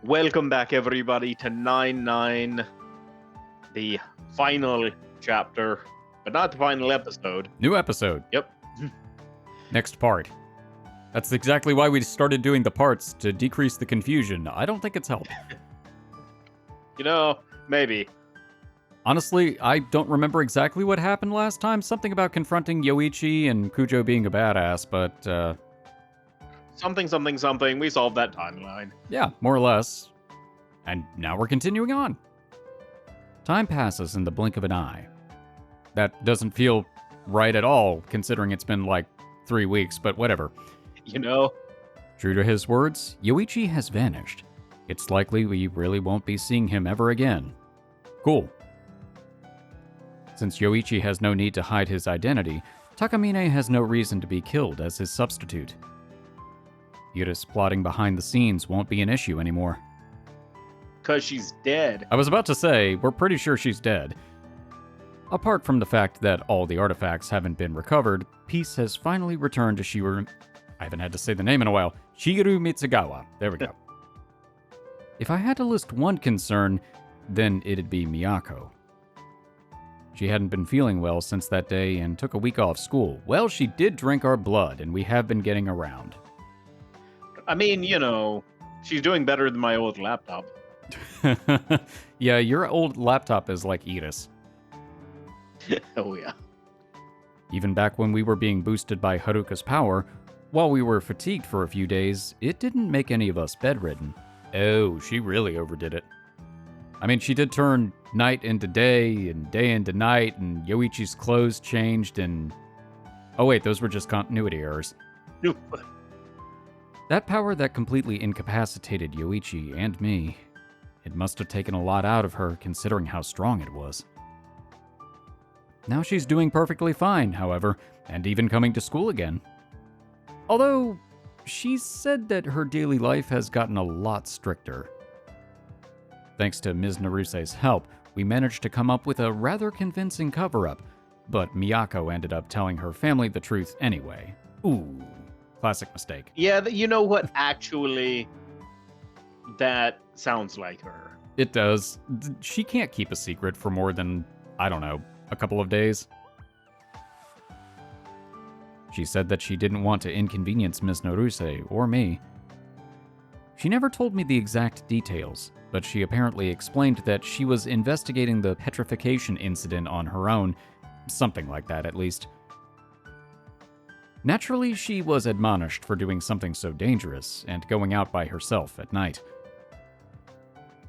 Welcome back, everybody, to 9-9, the final chapter, but not the final episode. New episode. Yep. Next part. That's exactly why we started doing the parts, to decrease the confusion. I don't think it's helped. Maybe. Honestly, I don't remember exactly what happened last time. Something about confronting Yoichi and Kujo being a badass, but, Something, we solved that timeline. yeah, more or less. And now we're continuing on. Time passes in the blink of an eye. That doesn't feel right at all, considering it's been like 3 weeks, but whatever. True to his words, Yoichi has vanished. It's likely we really won't be seeing him ever again. Cool. Since Yoichi has no need to hide his identity, Takamine has no reason to be killed as his substitute. Yura's plotting behind the scenes won't be an issue anymore. 'Cause she's dead. I was about to say, we're pretty sure she's dead. Apart from the fact that all the artifacts haven't been recovered, peace has finally returned to Shigeru... I haven't had to say the name in a while. Shigeru Mitsugawa. There we go. If I had to list one concern, then it'd be Miyako. She hadn't been feeling well since that day and took a week off school. Well, she did drink our blood, and we have been getting around. I mean, she's doing better than my old laptop. Yeah, your old laptop is like Edis. Oh, yeah. Even back when we were being boosted by Haruka's power, while we were fatigued for a few days, it didn't make any of us bedridden. Oh, she really overdid it. I mean, she did turn night into day and day into night, and Yoichi's clothes changed, and... Oh wait, those were just continuity errors. That power that completely incapacitated Yoichi and me, it must have taken a lot out of her considering how strong it was. Now she's doing perfectly fine, however, and even coming to school again. Although, she said that her daily life has gotten a lot stricter. Thanks to Ms. Naruse's help, we managed to come up with a rather convincing cover-up, but Miyako ended up telling her family the truth anyway. Ooh, classic mistake. Yeah, you know what? Actually, that sounds like her. It does. She can't keep a secret for more than, I don't know, a couple of days. She said that she didn't want to inconvenience Ms. Naruse or me. She never told me the exact details, but she apparently explained that she was investigating the petrification incident on her own, something like that at least. Naturally, she was admonished for doing something so dangerous and going out by herself at night.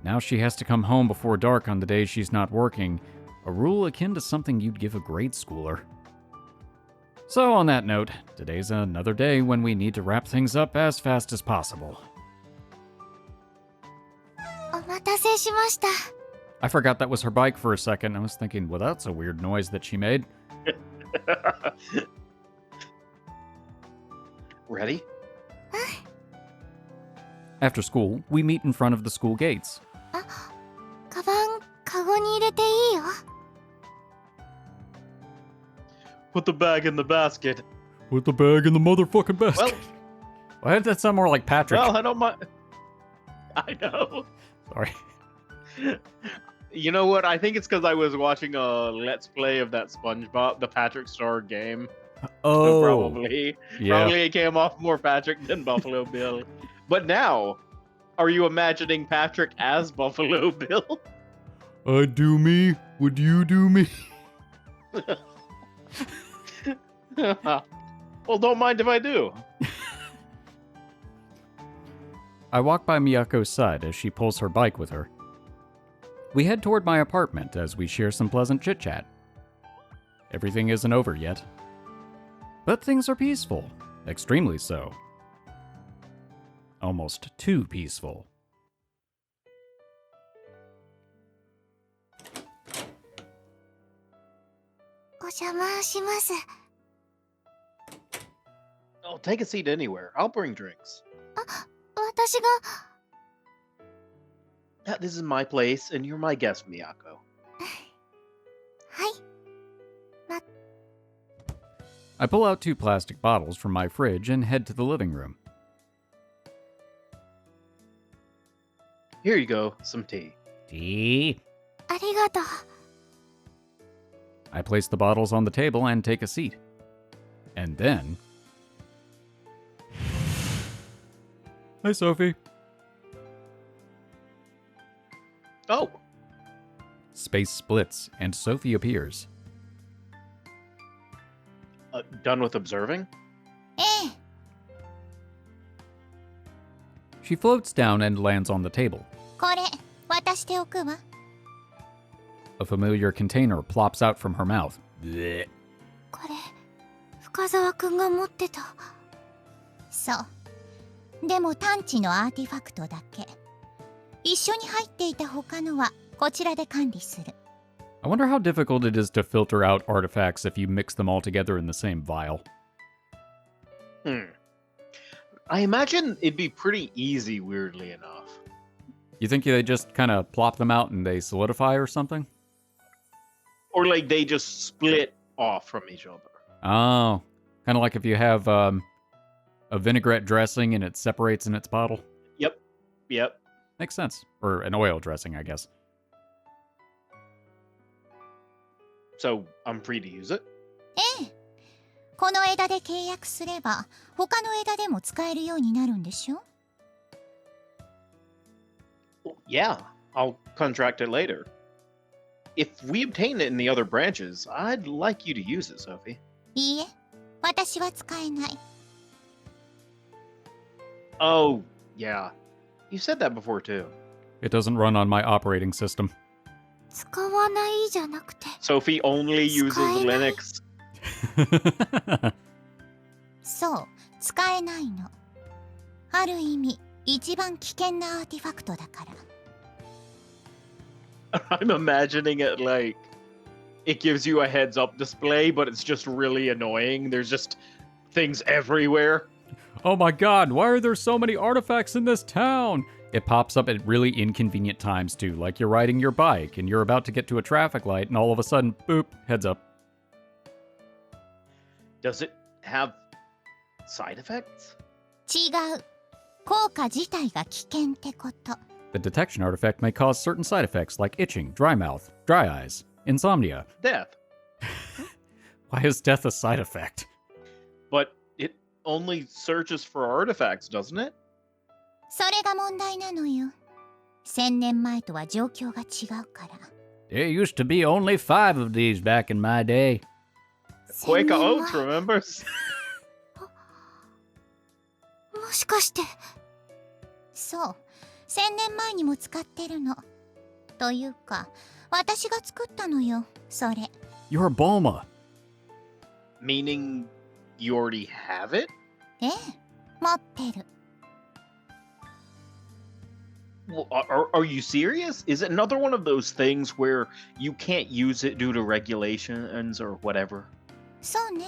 Now she has to come home before dark on the days she's not working, a rule akin to something you'd give a grade schooler. So on that note, today's another day when we need to wrap things up as fast as possible. I forgot that was her bike for a second. I was thinking, well, that's a weird noise that she made. Ready? After school, we meet in front of the school gates. Put the bag in the basket. Put the bag in the motherfucking basket. Well, why did that sound more like Patrick? Well, I don't mind. I know. Sorry. You know what? I think it's because I was watching a Let's Play of that SpongeBob, the Patrick Star game. Oh, So probably yeah. it came off more Patrick than Buffalo Bill. But now, are you imagining Patrick as Buffalo Bill? I'd do me. Would you do me? Well, don't mind if I do. I walk by Miyako's side as she pulls her bike with her. We head toward my apartment as we share some pleasant chit-chat. Everything isn't over yet. But things are peaceful. Extremely so. Almost too peaceful. Oh, take a seat anywhere. I'll bring drinks. This is my place, and you're my guest, Miyako. I pull out 2 plastic bottles from my fridge and head to the living room. Here you go, some tea. Tea? ありがとう。 I place the bottles on the table and take a seat. And then... Hi, Sophie. Oh, Space splits, and Sophie appears. done with observing? ええ、 She floats down and lands on the table. これ渡しておくわ。 A familiar container plops out from her mouth. Blech. これ深澤くんが持ってた。そう。でも探知のアーティファクトだけ。一緒に入っていた他のはこちらで管理する。 I wonder how difficult it is to filter out artifacts if you mix them all together in the same vial. I imagine it'd be pretty easy, weirdly enough. You think they just kind of plop them out and they solidify or something? Or like they just split off from each other. Oh, kind of like if you have a vinaigrette dressing and it separates in its bottle. Yep. Makes sense. Or an oil dressing, I guess. So I'm free to use it? ええ。この枝で契約すれば他の枝でも使えるようになるんでしょ？ Well, yeah, I'll contract it later. If we obtain it in the other branches, I'd like you to use it, Sophie. いいえ、私は使えない。 Oh, yeah. You said that before, too. It doesn't run on my operating system. 使わないじゃなくて。 Sophie only uses 使えない。 Linux. そう、使えないの。ある意味、一番危険なアーティファクトだから。 I'm imagining it like it gives you a heads up display, but it's just really annoying. There's just things everywhere. Oh my god, why are there so many artifacts in this town? It pops up at really inconvenient times too, like you're riding your bike and you're about to get to a traffic light and all of a sudden, boop, heads up. Does it have side effects? 違う。効果自体が危険ってこと。 The detection artifact may cause certain side effects like itching, dry mouth, dry eyes, insomnia. Death. Why is death a side effect? But it only searches for artifacts, doesn't it? それが問題なのよ。1000年前とは状況が違うから。 There used to be only 5 of these back in my day. Quaker 1000年 Oats 前 remembers. もしかして。そう。1000年前にも使ってるの。というか、私が作ったのよ、それ。 You're a Bulma. Meaning you already have it? ええ、持ってる。 Well, are you serious? Is it another one of those things where you can't use it due to regulations or whatever? そうね。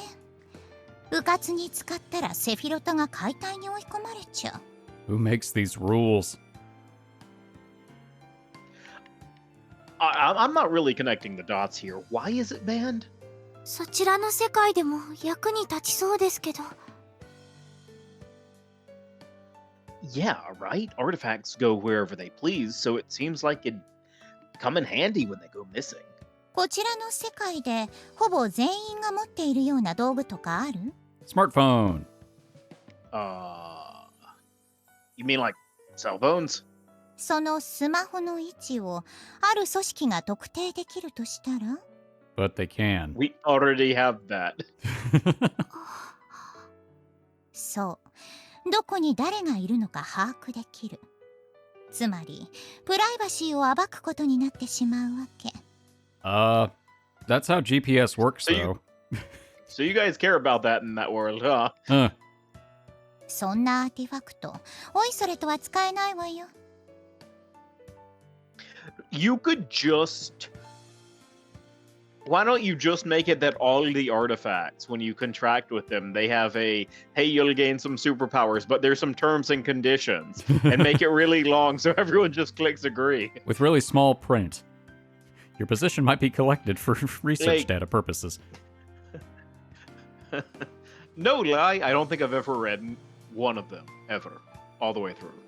うかつに使ったらセフィロタが解体に追い込まれちゃう。 Who makes these rules? I'm not really connecting the dots here. Why is it banned? そちらの世界でも役に立ちそうですけど。 Yeah, right? Artifacts go wherever they please, so it seems like it'd come in handy when they go missing. こちらの世界でほぼ全員が持っているような道具とかある？ Smartphone. You mean like cell phones? そのスマホの位置をある組織が特定できるとしたら？ But they can. We already have that. そう。どこに誰がいるのか把握できる。つまり、プライバシーを暴くことになってしまうわけ。That's how GPS works, So you- though. So you guys care about that in that world, huh? Huh. そんなアーティファクト、おいそれとは使えないわよ。You could just... Why don't you just make it that all the artifacts, when you contract with them, they have a, hey, you'll gain some superpowers, but there's some terms and conditions, and make it really long so everyone just clicks agree. With really small print. Your position might be collected for research Like- data purposes. No lie, I don't think I've ever read one of them, ever, all the way through.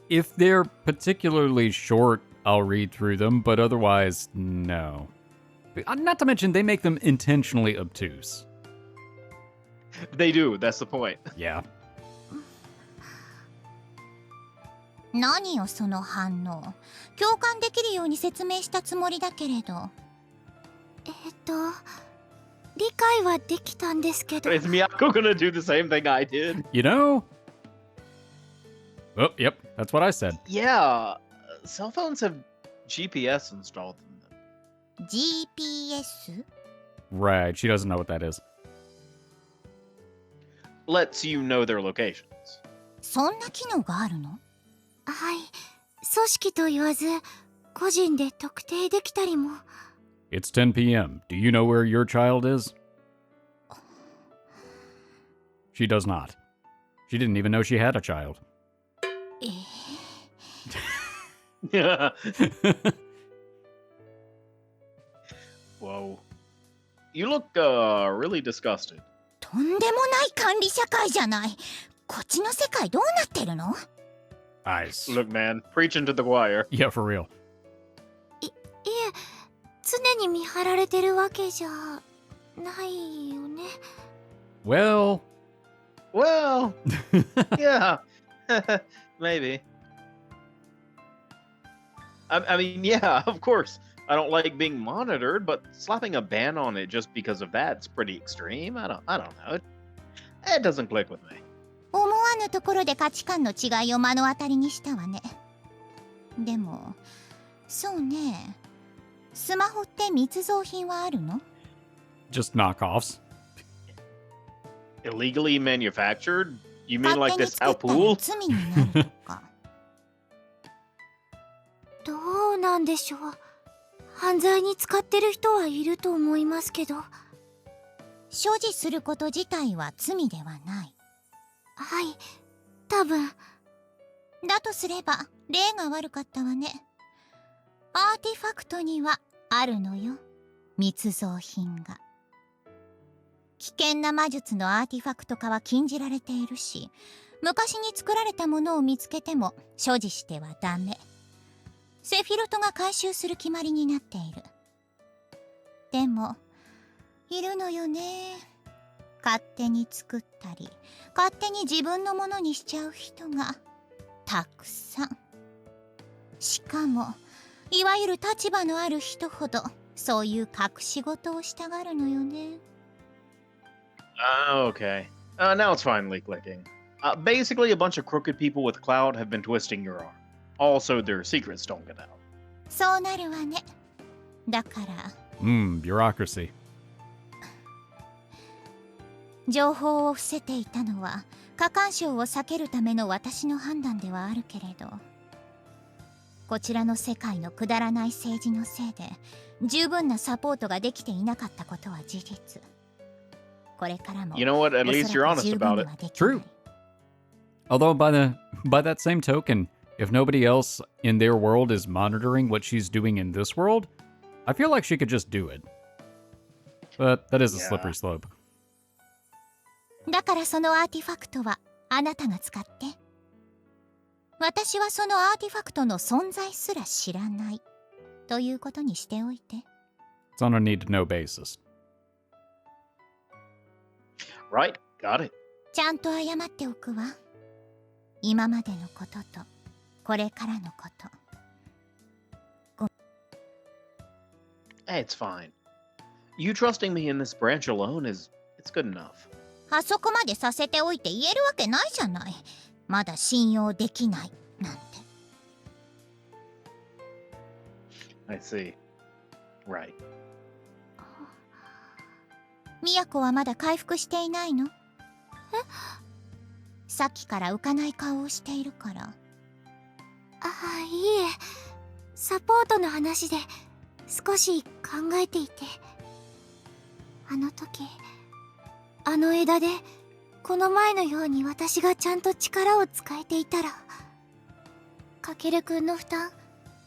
If they're particularly short, I'll read through them, but otherwise, no. Not to mention, they make them intentionally obtuse. They do, that's the point. Yeah. 何よその反応。共感できるように説明したつもりだけれど。理解はできたんですけど。Is Miyako gonna do the same thing I did? You know? Oh, yep, that's what I said. Yeah, cell phones have GPS installed in them. GPS? Right, she doesn't know what that is. Lets you know their locations. そんな機能があるの？はい。組織と言わず、個人で特定できたりも。It's 10 p.m. Do you know where your child is? She does not. She didn't even know she had a child. Whoa. You look, really disgusted. とんでもない管理社会じゃない。こっちの世界どうなってるの？ Nice. Look, man, preaching to the choir. Yeah, for real. いえ、常に見張られてるわけじゃないよね。Well... Well, yeah, maybe. I mean, yeah, of course. I don't like being monitored, but slapping a ban on it just because of that's pretty extreme. I don't know. It doesn't click with me. 思わぬところで価値観の違いを目の当たりにしたわね。でも、そうね。スマホって密造品はあるの？ Just knockoffs. Illegally manufactured? You mean 勝 like 手に this 作ったら Alpool? 罪になるとか。どうなんでしょう。犯罪に使ってる人はいると思いますけど。所持すること自体は罪ではない。はい、多分。だとすれば例が悪かったわね。アーティファクトにはあるのよ、密造品が。危険な魔術のアーティファクト化は禁じられているし、昔に作られたものを見つけても所持してはダメ。セフィロトが回収する決まりになっている。でもいるのよね、勝手に作ったり勝手に自分のものにしちゃう人がたくさん。しかもいわゆる立場のある人ほどそういう隠し事をしたがるのよね。Okay. Now it's finally clicking. Basically, a bunch of crooked people with clout have been twisting your arm. Also, their secrets don't get out. そうなるわね。だからbureaucracy. 情報を伏せていたのは過干渉を避けるための私の判断ではあるけれど、こちらの世界のくだらない政治のせいで十分なサポートができていなかったことは事実。これからも You know what? At おそ least you're らく honest 十分 about に it. はできない。True. Although by that same token, if nobody else in their world is monitoring what she's doing in this world, I feel like she could just do it. But that is a slippery slope. だからそのアーティファクトはあなたが使って。私はそのアーティファクトの存在すら知らないということにしておいて。It's on a need-to-know basis. Right? Got it. ちゃんと謝っておくわ。今までのこととこれからのこと。Hey, it's fine. You trusting me in this branch alone it's good enough. あそこまでさせておいて言えるわけないじゃない。まだ信用できないなんて。I see. Right. 都はまだ回復していないの？さっきから浮かない顔をしているから。いえ、サポートの話で少し考えていて。あの時あの枝でこの前のように私がちゃんと力を使えていたら、かけるくんの負担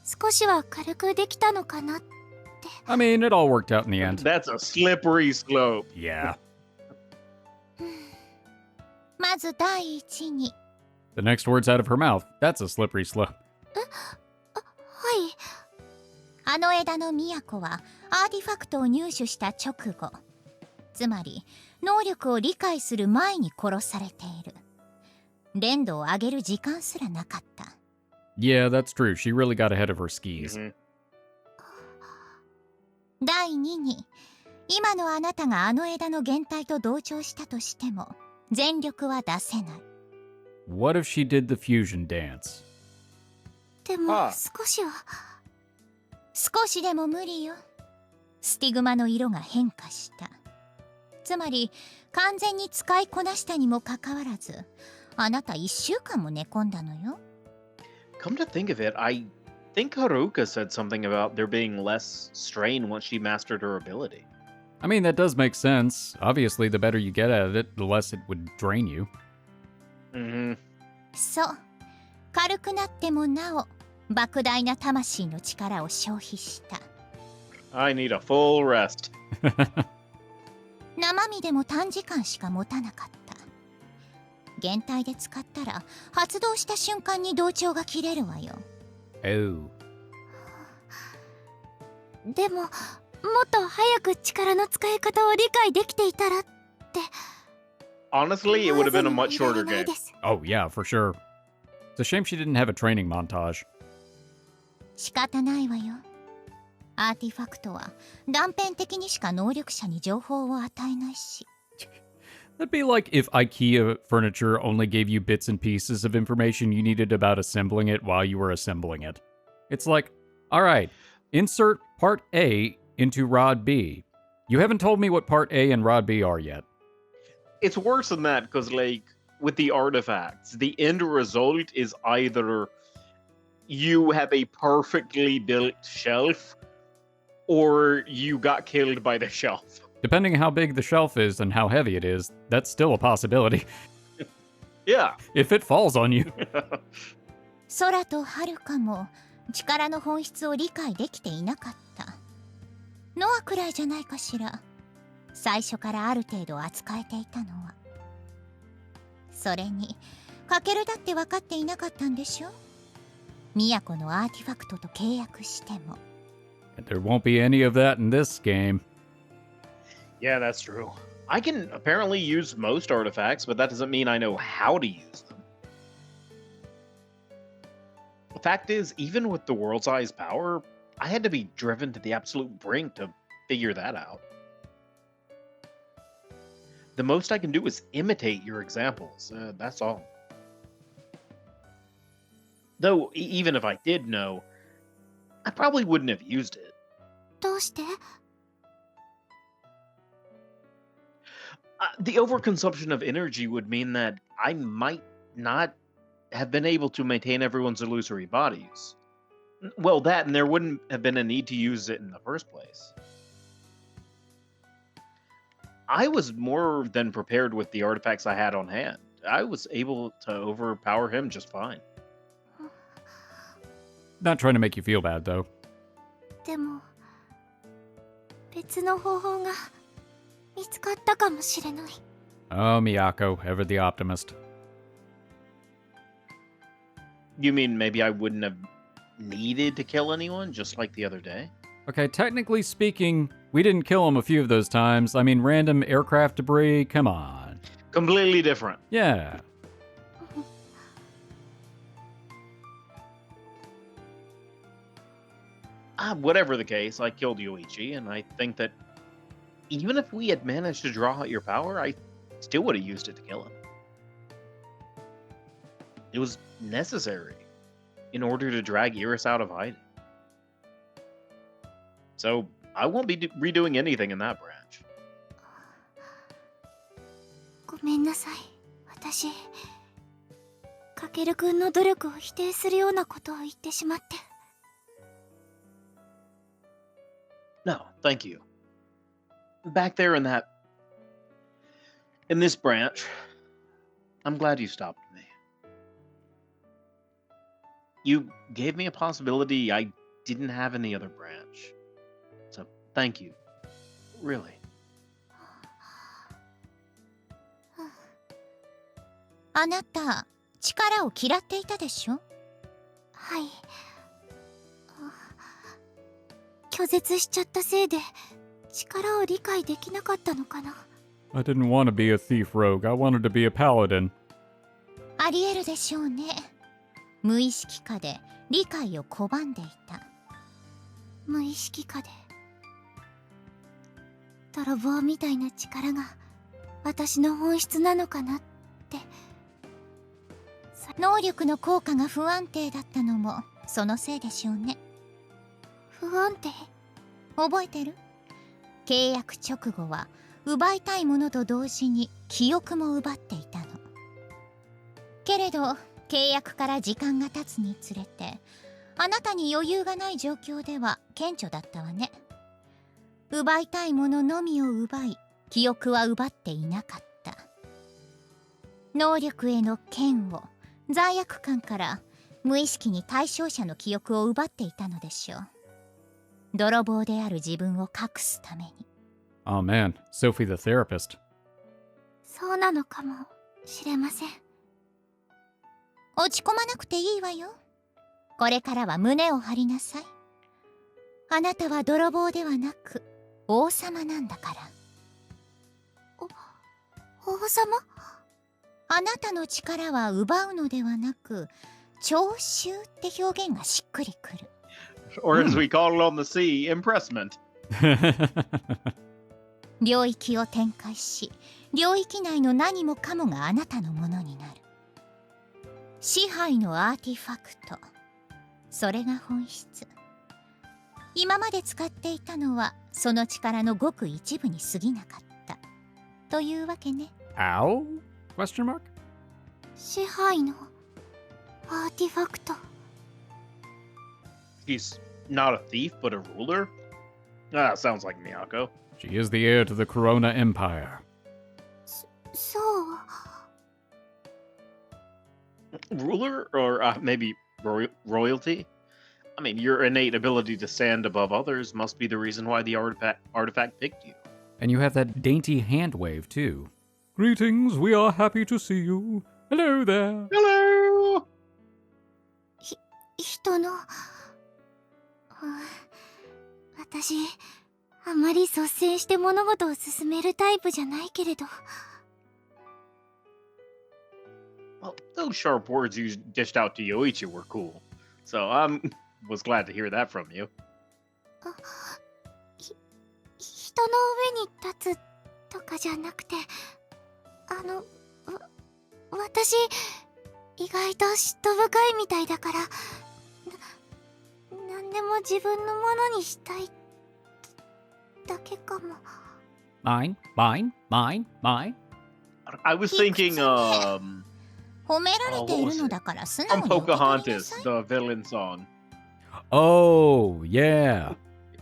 少しは軽くできたのかなって。 I mean, it all worked out in the end. That's a slippery slope. Yeah. まず第一に The next words out of her mouth. That's a slippery slope. はい。あの枝の都はアーティファクトを入手した直後、つまり能力を理解する前に殺されている。連度を上げる時間すらなかった。Yeah, that's true. She really got ahead of her skis. Mhm. 第2に、今のあなたがあの枝の原体と同調したとしても全力は出せない。What if she did the fusion dance? でもああ少しでも無理よ。スティグマの色が変化した。つまり完全に使いこなしたにもかかわらず、あなた1週間も寝込んだのよ。Come to think of it, I think Haruka said something about there being less strain once she mastered her ability. I mean, that does make sense. Obviously, the better you get at it, the less it would drain you. Mm-hmm. そう。軽くなってもなお莫大な魂の力を消費した。I need a full rest. 生身でも短時間しか持たなかった。原体で使ったら発動した瞬間に同調が切れるわよ。Oh. でももっと早く力の使い方を理解できていたらって。 Honestly, it would have been a much shorter 思わずにいられない game. です。 Oh, yeah, for sure. It's a shame she didn't have a training montage. 仕方ないわよ。アーティファクトは断片的にしか能力者に情報を与えないし。 That'd be like if IKEA furniture only gave you bits and pieces of information you needed about assembling it while you were assembling it. It's like, all right, insert part A into rod B. You haven't told me what part A and rod B are yet. It's worse than that because, like, with the artifacts, the end result is either you have a perfectly built shelf or you got killed by the shelf. Depending on how big the shelf is and how heavy it is, that's still a possibility. Yeah. If it falls on you. 空と遥かも力の本質を理解できていなかったのはくらいじゃないかしら。最初からある程度扱えていたのは。それにカケルだって分かっていなかったんでしょ。都のアーティファクトと契約しても。 There won't be any of that in this game. Yeah, that's true. I can apparently use most artifacts, but that doesn't mean I know how to use them. The fact is, even with the world-sized power, I had to be driven to the absolute brink to figure that out. The most I can do is imitate your examples. That's all. Though, even if I did know, I probably wouldn't have used it. どうして？ The overconsumption of energy would mean that I might not have been able to maintain everyone's illusory bodies. Well, that, and there wouldn't have been a need to use it in the first place. I was more than prepared with the artifacts I had on hand. I was able to overpower him just fine. Not trying to make you feel bad, though. でも別の方法が見つかったかもしれない。 Oh, Miyako, ever the optimist. You mean maybe I wouldn't have needed to kill anyone, just like the other day? Okay, technically speaking, we didn't kill him a few of those times. I mean, random aircraft debris, come on. Completely different. Yeah. Whatever the case, I killed Yoichi, and I think that even if we had managed to draw out your power, I still would have used it to kill him. It was necessary in order to drag Iris out of hiding. So I won't be redoing anything in that branch. ごめんなさい。私カケル君の努力を否定するようなことを言ってしまって。 No, thank you. Back there in this branch, I'm glad you stopped me. You gave me a possibility I didn't have in the other branch. So, thank you. Really. あなた力を嫌っていたでしょ。はい。拒絶しちゃったせいで力を理解できなかったのかな。I didn't want to be a thief rogue. I wanted to be a paladin. ありえるでしょうね。無意識下で理解を拒んでいた。無意識下で泥棒みたいな力が私の本質なのかなって。能力の効果が不安定だったのもそのせいでしょうね。不安定？覚えてる？契約直後は奪いたいものと同時に記憶も奪っていたの。けれど契約から時間が経つにつれてあなたに余裕がない状況では顕著だったわね。奪いたいもののみを奪い記憶は奪っていなかった。能力への嫌悪、罪悪感から無意識に対象者の記憶を奪っていたのでしょう。泥棒である自分を隠すために。Oh man, Sophie the therapist. そうなのかもしれません。落ち込まなくていいわよ。これからは胸を張りなさい。あなたは泥棒ではなく王様なんだから。王様？あなたの力は奪うのではなく徴収って表現がしっくりくる。Or as we call it on the sea, impressment. 領域を展開し、領域内の何もかもがあなたのものになる。支配のアーティファクト。それが本質。今まで使っていたのはその力のごく一部に過ぎなかった。というわけね。Ow? Question mark? 支配のアーティファクト。She's not a thief, but a ruler? Ah, sounds like Miyako. She is the heir to the Corona Empire. そう。Ruler? Or maybe royalty? I mean, your innate ability to stand above others must be the reason why the artifact picked you. And you have that dainty hand wave, too. Greetings, we are happy to see you. Hello there. Hello! 人の私あまり率先して物事を進めるタイプじゃないけれど。 Well, those sharp words you dished out to Yoichi were cool. So was glad to hear that from you. 人の上に立つとかじゃなくて、私意外と嫉妬深いみたいだから、何でも自分のものにしたいだけかも。 Mine, mine, mine, mine. I was thinking, 褒められているのだから素直 from に受け取りな Pocahontas, さい。 the villain song. Oh, yeah.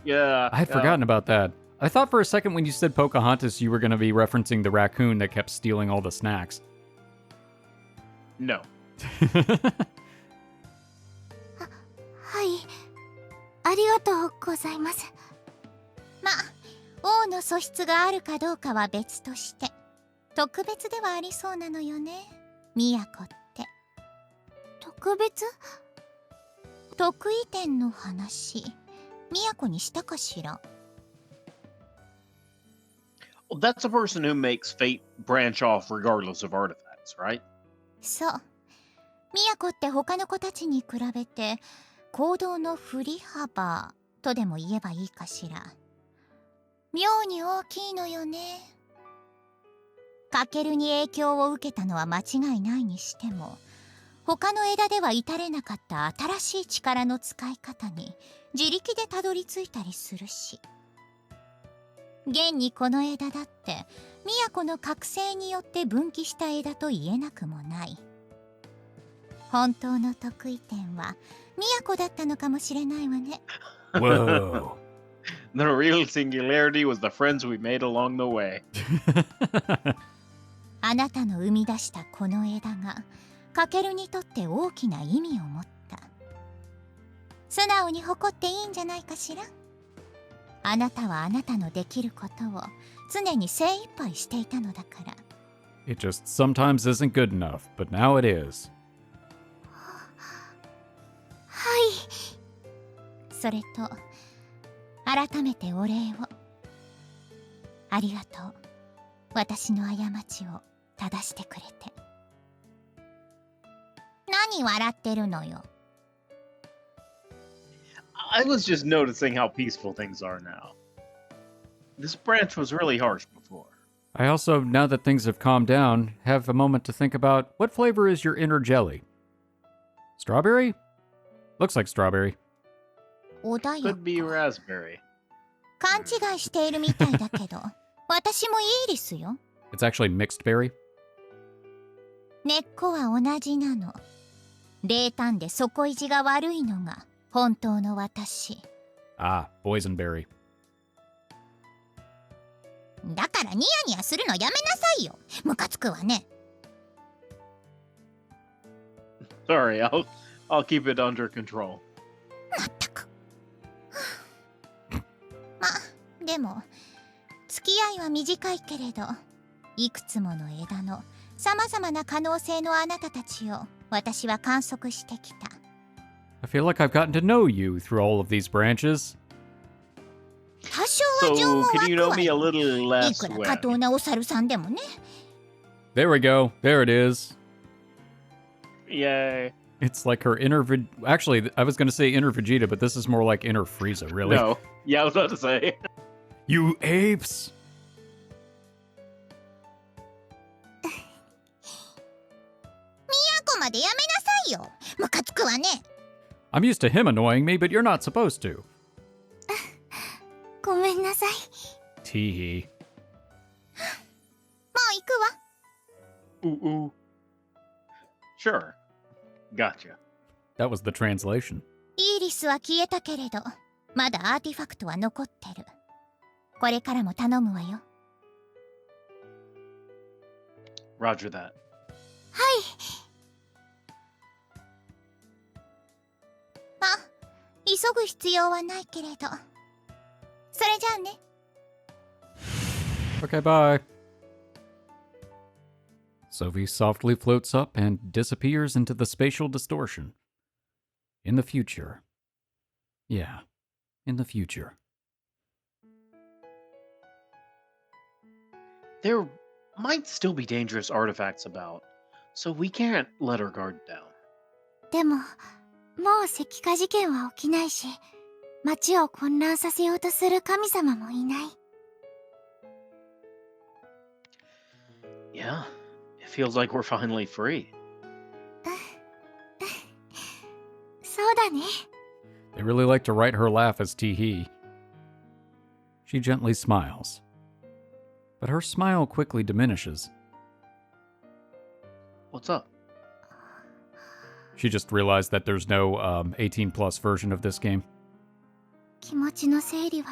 Yeah. I had forgotten about that. I thought for a second when you said Pocahontas, you were going to be referencing the raccoon that kept stealing all the snacks. No. はい、ありがとうございます。まあ、王の素質があるかどうかは別として特別ではありそうなのよね、都って。特別？得意点の話、都にしたかしら。 Well, that's a person who makes fate branch off regardless of artifacts, right? そう。都って他の子たちに比べて行動の振り幅とでも言えばいいかしら。妙に大きいのよね。カケルに影響を受けたのは間違いないにしても、他の枝では至れなかった新しい力の使い方に自力でたどり着いたりするし。現にこの枝だって都の覚醒によって分岐した枝と言えなくもない。本当の得意点は都だったのかもしれないわね。Whoa. The real singularity was the friends we made along the way. あなたの生み出したこの枝がカケルにとって大きな意味を持った。素直に誇っていいんじゃないかしら。あなたはあなたのできることを常に精一杯していたのだから。 It just sometimes isn't good enough, but now it is. それと改めてお礼を。ありがとう、私の過ちを正してくれて。何笑ってるのよ。I was just noticing how peaceful things are now. This branch was really harsh before. I also, now that things have calmed down, have a moment to think about what flavor is your inner jelly? Strawberry? Looks like strawberry. 穏や Could be か。 raspberry. 勘違いしているみたいだけど私もイーリスよ。 It's actually mixed berry. 根っこは同じなの。冷淡で底意地が悪いのが本当の私。 Ah, boysenberry. だからニヤニヤするのやめなさいよ。ムカつくわね。 Sorry, I'll keep it under control. まったく。ま、でも付き合いは短いけれど、いくつもの枝のさまざまな可能性のあなたたちを私は観測してきた。 I feel like I've gotten to know you through all of these branches. 多少は情も So, 湧 can you く know わ me a よ。 little い less くら過 wet? 当なお猿さんでもね。 There we go. There it is. Yay. It's like her inner Actually, I was going to say inner Vegeta, but this is more like inner Frieza, really. No. Yeah, I was about to say. You apes! こまでやめなさいよ。ムカつくわね。 I'm used to him annoying me, but you're not supposed to. ごめんなさい。 Teehee. もう行くわ。 Ooh, ooh. Sure. Gotcha. That was the translation. イーリスは消えたけれど、まだアーティファクトは残ってる。これからも頼むわよ。 Roger that. はい。まあ、急ぐ必要はないけれど。それじゃあね。 Okay, bye. Sophie softly floats up and disappears into the spatial distortion. In the future. Yeah, in the future. There might still be dangerous artifacts about, so we can't let our guard down. でも、もう石化事件は起きないし、街を混乱させようとする神様もいない。 Yeah, it feels like we're finally free. そうだね。 They really like to write her laugh as Teehee. She gently smiles. But her smile quickly diminishes. What's up? She just realized that there's no 18 plus version of this game. 気持ちの整理は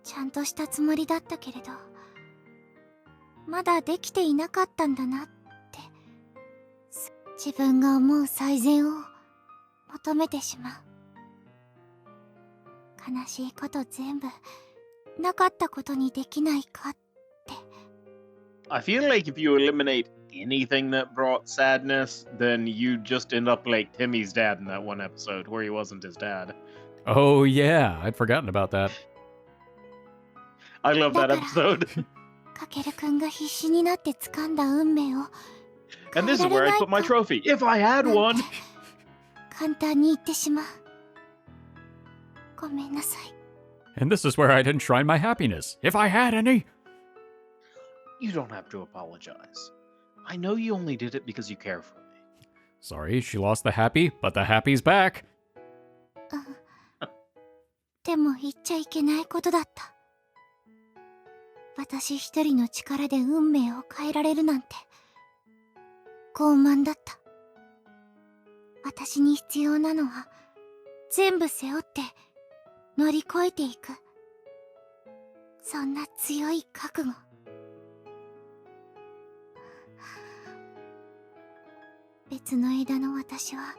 ちゃんとしたつもりだったけれど、まだできていなかったんだなって、自分が思う最善を求めてしまう。悲しいこと全部なかったことにできないかって。 I feel like if you eliminate anything that brought sadness, then you just end up like Timmy's dad in that one episode where he wasn't his dad. Oh yeah, I'd forgotten about that. I love that episode. かけるくんが必死になって掴んだ運命を And this is where I put my trophy. If I had one! 簡単に言ってしまう。ごめんなさい。 And this is where I'd enshrine my happiness, if I had any. You don't have to apologize. I know you only did it because you care for me. Sorry, she lost the happy, but the happy's back. でも言っちゃいけないことだった。私一人の力で運命を変えられるなんて傲慢だった。私に必要なのは全部背負って乗り越えていく、そんな強い覚悟。別の枝の私は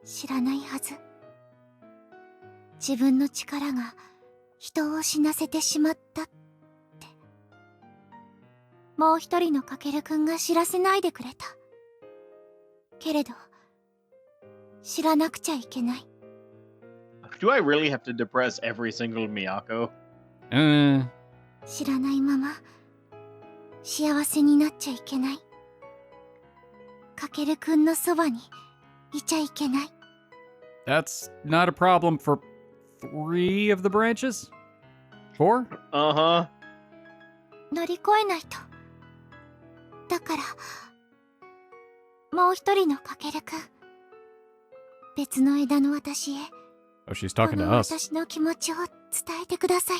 知らないはず。自分の力が人を死なせてしまったって。もう一人のかけるくんが知らせないでくれた。けれど知らなくちゃいけない。Do I really have to depress every single Miyako? 知らないまま幸せになっちゃいけない。かけるくんのそばにいちゃいけない。 That's not a problem for 3 of the branches? 4? Uh-huh. 乗り越えないと。だからもう一人のかけるくん、別の枝の私へ Oh, she's こ talking to の us. 私の気持ちを伝えてください。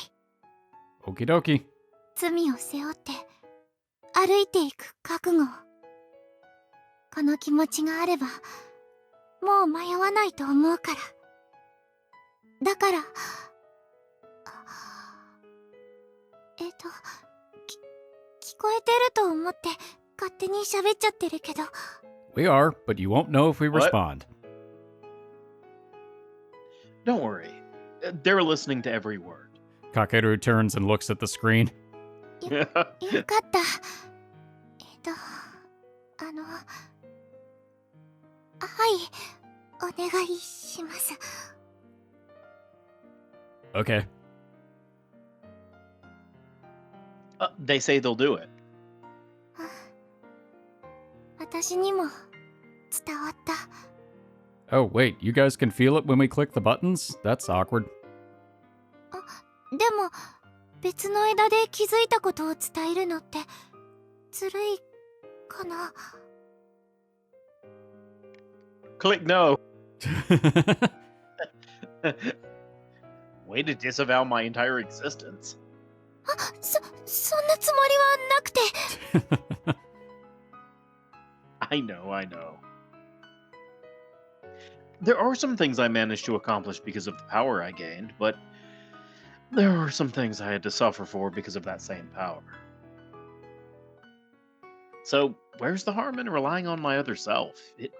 Okie dokie. 罪を背負って歩いていく覚悟を。この気持ちがあればもう迷わないと思うから。だから聞こえてると思って勝手に喋っちゃってるけど。 We are, but you won't know if we What? respond. Don't worry. They're listening to every word. Kakeru turns and looks at the screen. よかった。はい、お願いします。 Okay. They say they'll do it. 私にも伝わった。 Oh, wait, you guys can feel it when we click the buttons? That's awkward. でも別の枝で気づいたことを伝えるのってずるいかな。 Click no. Way to disavow my entire existence. そんなつもりはなくて。 I know. There are some things I managed to accomplish because of the power I gained, but there are some things I had to suffer for because of that same power. So, where's the harm in relying on my other self? It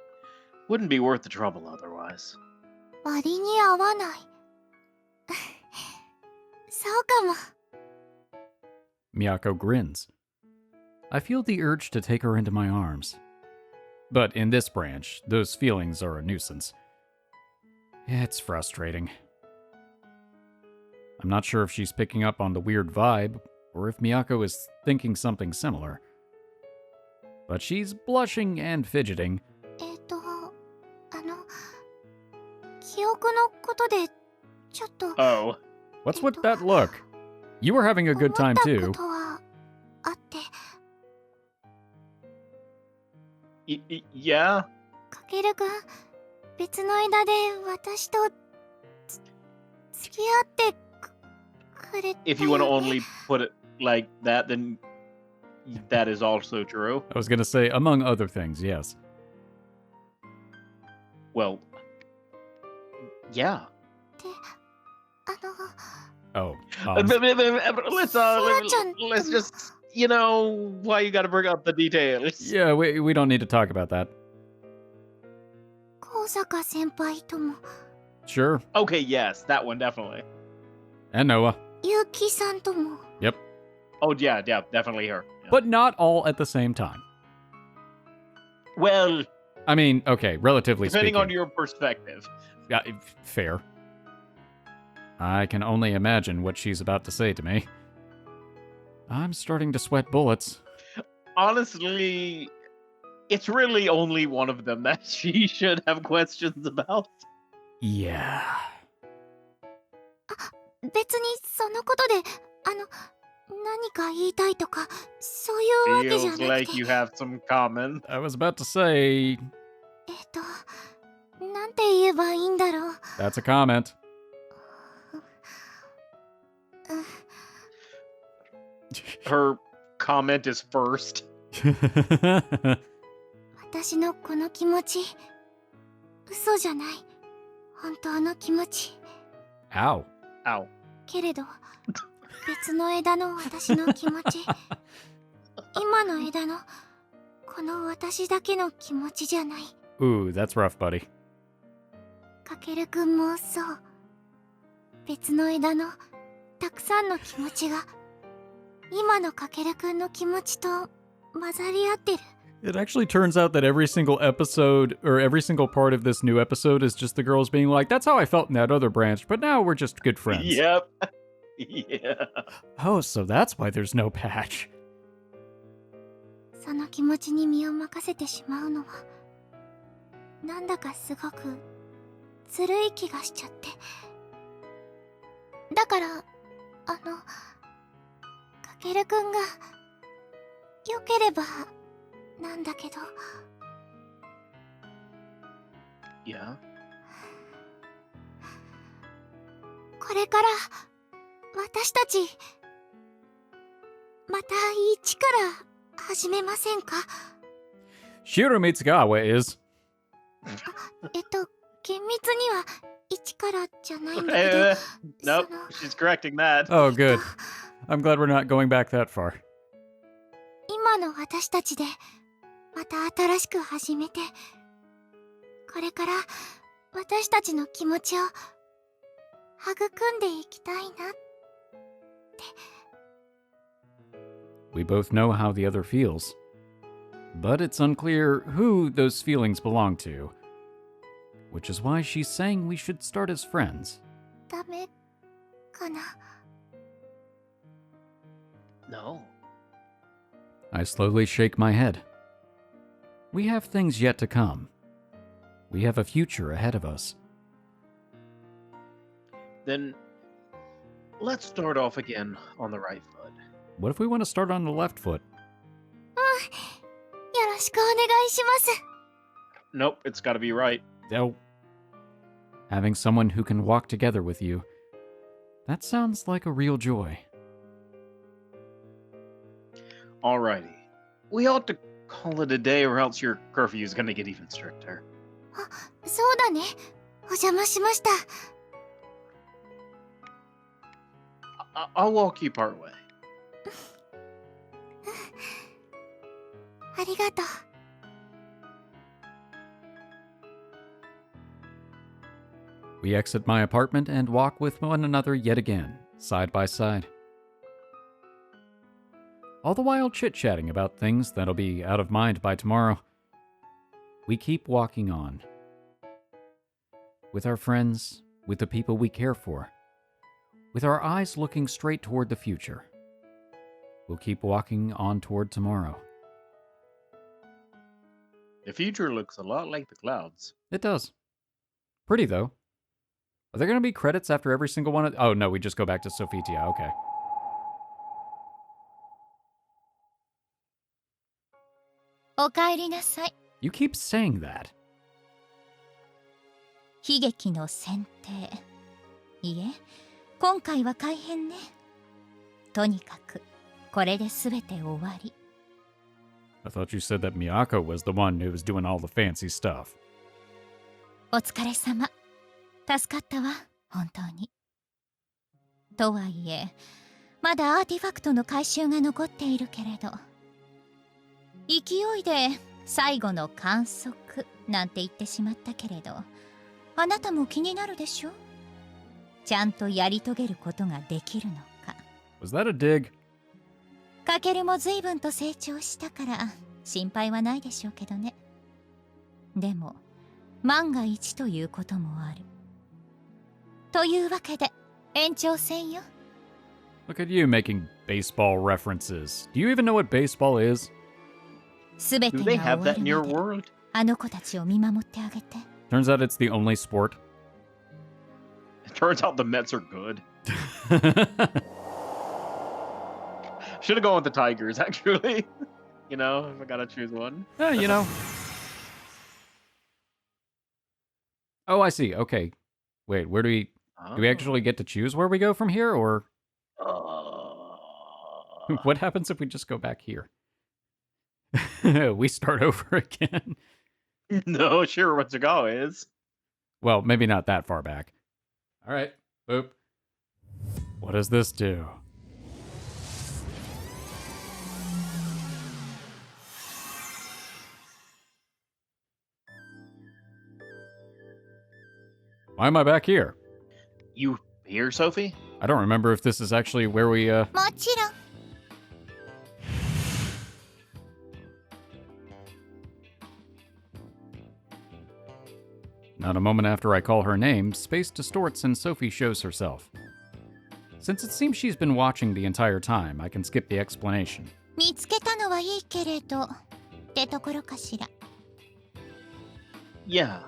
wouldn't be worth the trouble otherwise. 割に合わない。そうかも。 Miyako grins. I feel the urge to take her into my arms. But in this branch, those feelings are a nuisance. It's frustrating. I'm not sure if she's picking up on the weird vibe, or if Miyako is thinking something similar. But she's blushing and fidgeting. 記憶のことでちょっと。 Oh. What's with that look? You were having a good time 思った too. ことはあって。 Yeah? かけるくん、別の枝で私と付き合ってくれたよね。 If you want to only put it like that, then that is also true. I was gonna say, among other things, yes. Well, yeah. で、Oh, Let's just, why you gotta bring up the details? yeah, we don't need to talk about that. 高坂先輩とも Sure. Okay, yes, that one, definitely. And Noah. 結城さんとも。 Yep. Oh, yeah, definitely her. Yeah. But not all at the same time. Well, I mean, okay, relatively depending speaking. on your perspective. Yeah, fair. I can only imagine what she's about to say to me. I'm starting to sweat bullets. Honestly, it's really only one of them that she should have questions about. Yeah. 別にそのことで何か言いたいとかそういうわけじゃ Feels なく like て。 you have some comment. I was about to say, なんて言えばいいんだろう。 that's a comment. うん、 Her comment is first. 私のこの気持ち嘘じゃない。本当の気持ち。 Ow. Ow. けれど別の枝の私の気持ち今の枝のこの私だけの気持ちじゃない。 Ooh, that's rough, buddy. かけるくんもそう。別の枝のたくさんの気持ちが今のかけるくんの気持ちと混ざり合ってる。It actually turns out that every single episode, or every single part of this new episode is just the girls being like, that's how I felt in that other branch, but now we're just good friends. Yep. Yeah. Oh, so that's why there's no patch. その気持ちに身を任せてしまうのはなんだかすごくずるい気がしちゃって。だからかけるくんが良ければなんだけど。Yeah. これから私たちまた一から始めませんか？ Shiro Mitsugawa is... 厳密には一からじゃないんだけど。Nope, she's correcting that. Oh, good. I'm glad we're not going back that far. 今の私たちでまた新しく始めて、これから私たちの気持ちを育んでいきたいなって。 We both know how the other feels. But it's unclear who those feelings belong to. Which is why she's saying we should start as friends. ダメかな。 No. I slowly shake my head. We have things yet to come. We have a future ahead of us. Then let's start off again on the right foot. What if we want to start on the left foot? よろしくお願いします。 Nope, it's gotta be right. Oh. Having someone who can walk together with you. That sounds like a real joy. Alrighty. We ought to call it a day or else your curfew is gonna get even stricter. そうだね。お邪魔しました。 I'll walk you part way. ありがとう。 We exit my apartment and walk with one another yet again, side by side. All the while chit-chatting about things that'll be out of mind by tomorrow. We keep walking on. With our friends, with the people we care for. With our eyes looking straight toward the future. We'll keep walking on toward tomorrow. The future looks a lot like the clouds. It does. Pretty, though. Are there going to be credits after every single one of... Oh, no, we just go back to Sofitia. Okay. おかえりなさい。 You keep saying that. 悲劇の選定。いえ、今回は改変ね。とにかく、これで全て終わり。 I thought you said that Miyako was the one who was doing all the fancy stuff. お疲れ様。助かったわ、本当に。とはいえ、まだアーティファクトの回収が残っているけれど、勢いで最後の観測なんて言ってしまったけれど、あなたも気になるでしょ？ちゃんとやり遂げることができるのか。 Was that a dig? かけるも随分と成長したから心配はないでしょうけどね。でも万が一ということもある。というわけで延長戦よ。 Look at you making baseball references. Do you even know what baseball is? すべて Do が they 終わ have る that in your まで world? あの子たちを見守ってあげて。 Turns out it's the only sport. It turns out the Mets are good. Should have gone with the Tigers, actually. You know, if I gotta choose one. You know. Oh, I see. Okay. Wait, where do we... Do we actually get to choose where we go from here, or... What happens if we just go back here? We start over again. No, sure, what to go is. Well, maybe not that far back. All right. Boop. What does this do? Why am I back here? You here, Sophie? I don't remember if this is actually where we, もちろん。Not a moment after I call her name, space distorts and Sophie shows herself. Since it seems she's been watching the entire time, I can skip the explanation. 見つけたのはいいけれどってところかしら。 Yeah.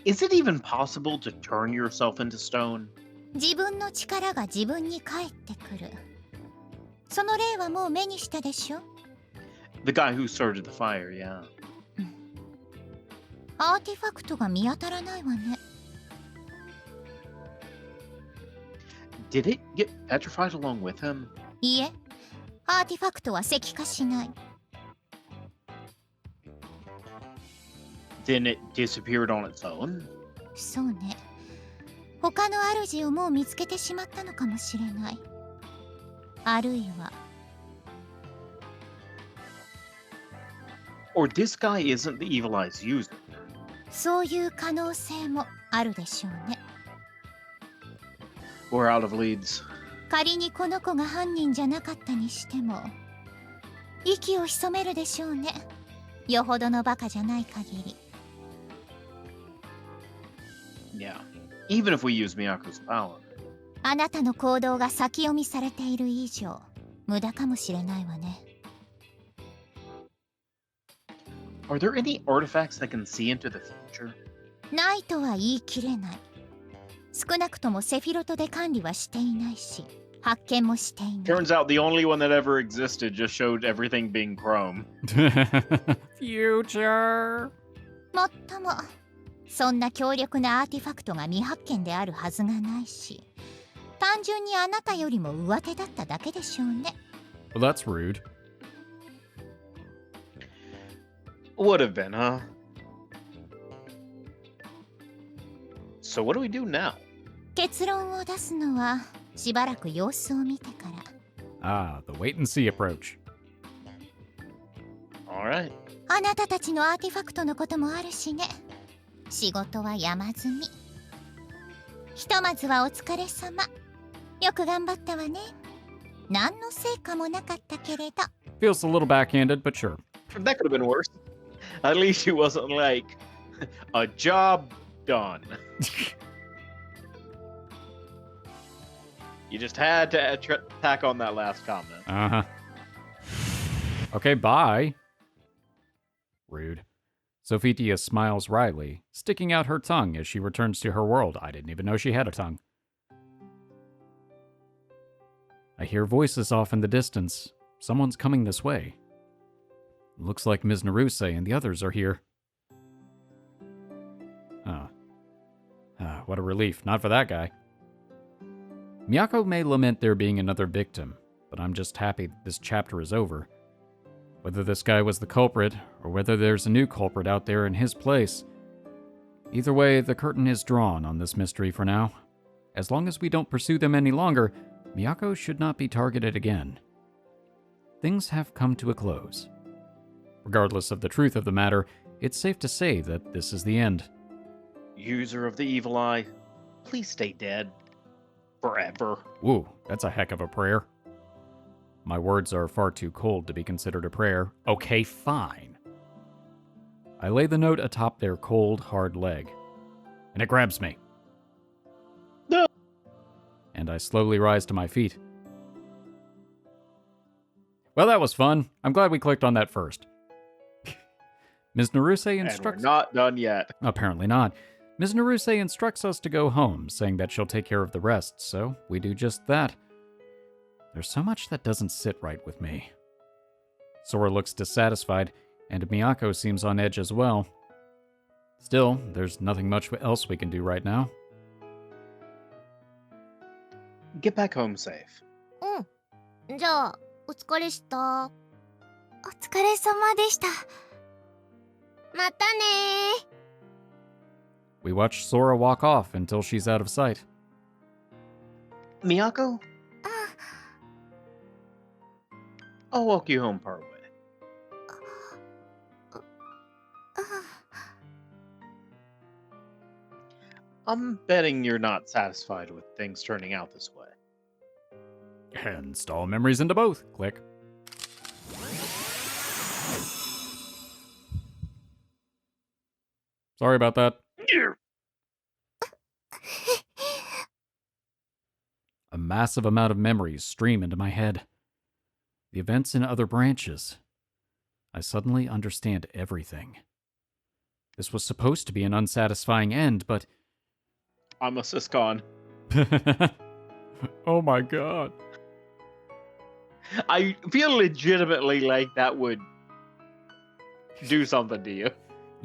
Is it even possible to turn yourself into stone? 自分の力が自分に返ってくる。その例はもう目にしたでしょ。 The guy who started the fire, yeah. アーティファクトが見当たらないわね。 Did it get petrified along with him? いいえ、アーティファクトは石化しない。 Then it disappeared on its own? そうね。他の主をもう見つけてしまったのかもしれない。あるいは。 Or this guy isn't the Evil Eye's user? そういう可能性もあるでしょうね。 We're out of leads. 仮にこの子が犯人じゃなかったにしても息を潜めるでしょうね。よほどのバカじゃない限り。 Yeah. Even if we use Miyako's power. あなたの行動が先読みされている以上無駄かもしれないわね。 Are there any artifacts that can see into the future? ないとは言い切れない。少なくともセフィロトで管理はしていないし発見もしていない。 Turns out the only one that ever existed just showed everything being chrome. Future! もっともそんな強力なアーティファクトが未発見であるはずがないし単純にあなたよりも上手だっただけでしょうね。 Well, that's rude. Would have been, huh? So what do we do now? 結論を出すのはしばらく様子を見てから。 Ah, the wait and see approach. Alright. あなたたちのアーティファクトのこともあるしね。仕事は山積み。ひとまずはお疲れ様。よく頑張ったわね。何の成果もなかったけれど。 Feels a little backhanded, but sure. That could have been worse. At least it wasn't like a job done. You just had to tack on that last comment. Uh-huh. Okay, bye. Rude. Sophitia smiles wryly, sticking out her tongue as she returns to her world. I didn't even know she had a tongue. I hear voices off in the distance. Someone's coming this way. Looks like Ms. Naruse and the others are here. What a relief. Not for that guy. Miyako may lament there being another victim, but I'm just happy that this chapter is over. Whether this guy was the culprit, or whether there's a new culprit out there in his place, either way, the curtain is drawn on this mystery for now. As long as we don't pursue them any longer, Miyako should not be targeted again. Things have come to a close. Regardless of the truth of the matter, it's safe to say that this is the end. User of the Evil Eye, please stay dead. Forever. Ooh, that's a heck of a prayer. My words are far too cold to be considered a prayer. Okay, fine. I lay the note atop their cold, hard leg, and it grabs me. No. And I slowly rise to my feet. Well, that was fun. I'm glad we clicked on that first. Ms. Naruse instructs... And we're not done yet. Apparently not. Ms. Naruse instructs us to go home, saying that she'll take care of the rest, so we do just that. There's so much that doesn't sit right with me. Sora looks dissatisfied, and Miyako seems on edge as well. Still, there's nothing much else we can do right now. Get back home safe. じゃあ、お疲れした。お疲れ様でした。またね。 We watch Sora walk off until she's out of sight. Miyako? I'll walk you home part way. I'm betting you're not satisfied with things turning out this way. Install memories into both. Click. Sorry about that. A massive amount of memories stream into my head. The events in other branches. I suddenly understand everything. This was supposed to be an unsatisfying end, but... I'm a syscon. Oh my god. I feel legitimately like that would do something to you.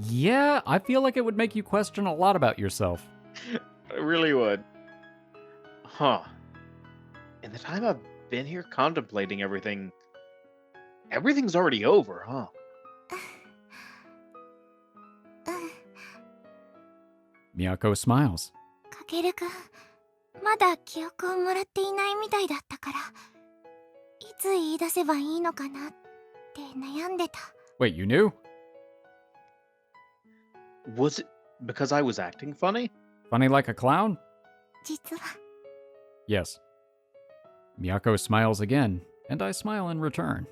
Yeah, I feel like it would make you question a lot about yourself. It really would. Huh. In the time I've been here contemplating everything, everything's already over, huh? Miyako smiles. かけるくん、まだ記憶をもらっていないみたいだったから、いつ言い出せばいいのかなって悩んでた。 Wait, you knew? Was it because I was acting funny? Funny like a clown? 実は Yes. Miyako smiles again, and I smile in return.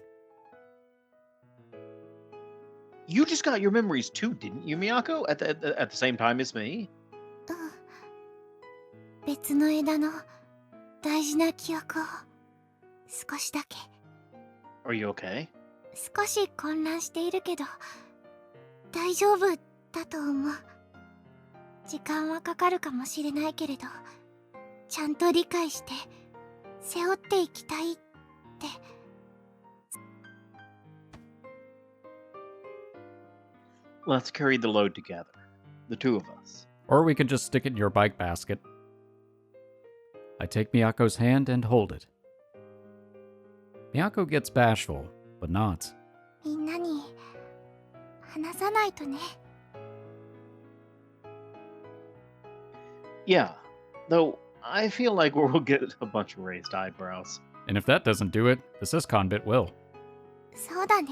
You just got your memories too, didn't you, Miyako? At the same time as me? 別の枝の大事な記憶を少しだけ。 Are you okay? 少し混乱しているけど大丈夫だと思う。時間はかかるかもしれないけれど、ちゃんと理解して背負っていきたいって。 Let's carry the load together. The two of us. Or we could just stick it in your bike basket. I take Miyako's hand and hold it. Miyako gets bashful, but not. みんなに話さないとね。 Yeah. Though, I feel like we'll get a bunch of raised eyebrows. And if that doesn't do it, the Syscon bit will. そうだね。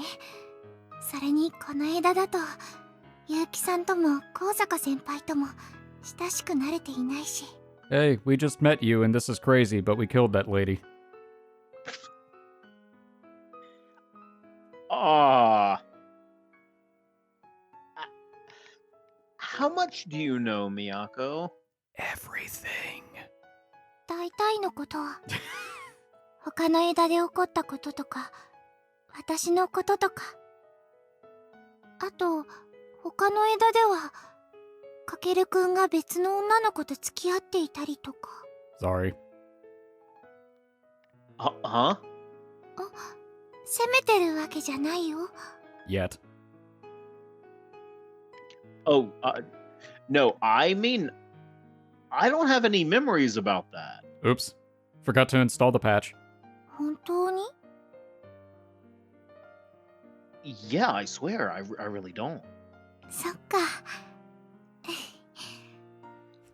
それにこの枝だと結城さんとも高坂先輩とも親しくなれていないし。 Hey, we just met you and this is crazy, but we killed that lady. How much do you know, Miyako? Everything. 大体のことは他の枝で起こったこととか私のこととか、あと他の枝ではかけるくんが別の女の子と付き合っていたりとか。 Sorry. Huh? 責めてるわけじゃないよ。 Yet. Oh, no, I mean, I don't have any memories about that. Oops. Forgot to install the patch. 本当に？ Yeah, I swear, I really don't. そっか。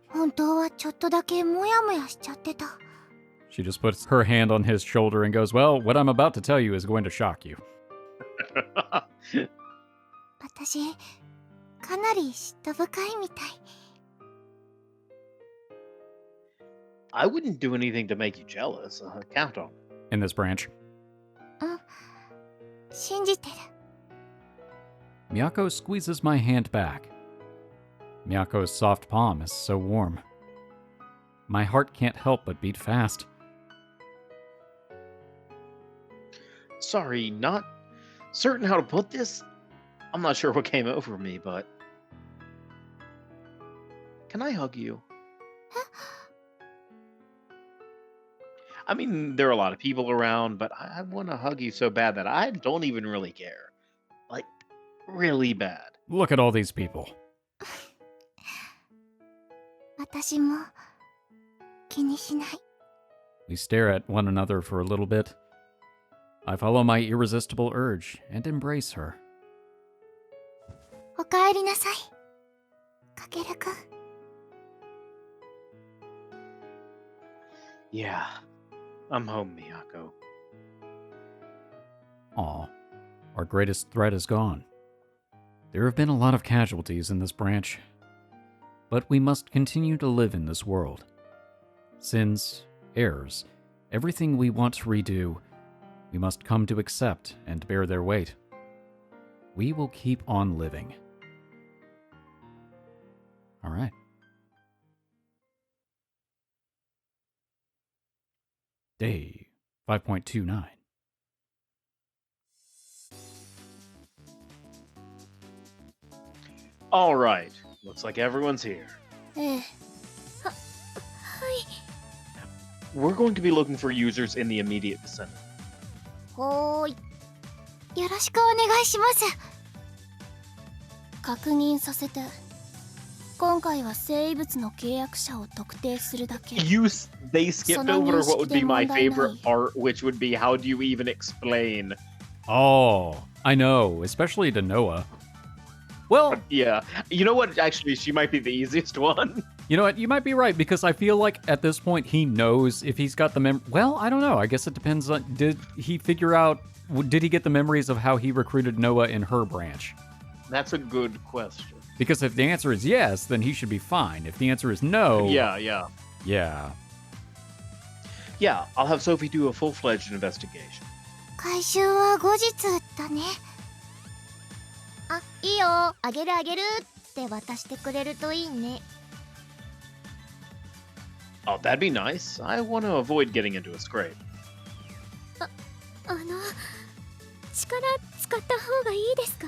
本当はちょっとだけモヤモヤしちゃってた。 She just puts her hand on his shoulder and goes, well, what I'm about to tell you is going to shock you. 私、かなり嫉妬深いみたい。 I wouldn't do anything to make you jealous. Count on it. In this branch. 信じてる。 Miyako squeezes my hand back. Miyako's soft palm is so warm. My heart can't help but beat fast. Sorry, not certain how to put this. I'm not sure what came over me, but... Can I hug you? I mean, there are a lot of people around, but I want to hug you so bad that I don't even really care. Like, really bad. Look at all these people. 私も気にしない。 We stare at one another for a little bit. I follow my irresistible urge and embrace her. おかえりなさい、かけるくん。 Yeah, I'm home, Miyako. Aw, our greatest threat is gone. There have been a lot of casualties in this branch, but we must continue to live in this world. Sins, errors, everything we want to redo, we must come to accept and bear their weight. We will keep on living. All right. Day 5.29. All right. Looks like everyone's here. ええ。はい。 We're going to be looking for users in the immediate vicinity. はーい。よろしくお願いします。確認させて。今回は生物の契約者を特定するだけ。They skipped over what would be my favorite part, which would be how do you even explain? Oh, I know, especially to Noah. Well, Yeah. You know what? Actually, she might be the easiest one. you know what? You might be right, because I feel like at this point he knows if he's got the Well, I don't know. I guess it depends on... Did he figure out... Did he get the memories of how he recruited Noah in her branch? That's a good question. Because if the answer is yes, then he should be fine. If the answer is no... Yeah. Yeah, I'll have Sophie do a full-fledged investigation. 回収は後日だね。あ、いいよ。あげるあげるって渡してくれるといいね。 Oh, that'd be nice. I want to avoid getting into a scrape. 力使った方がいいですか？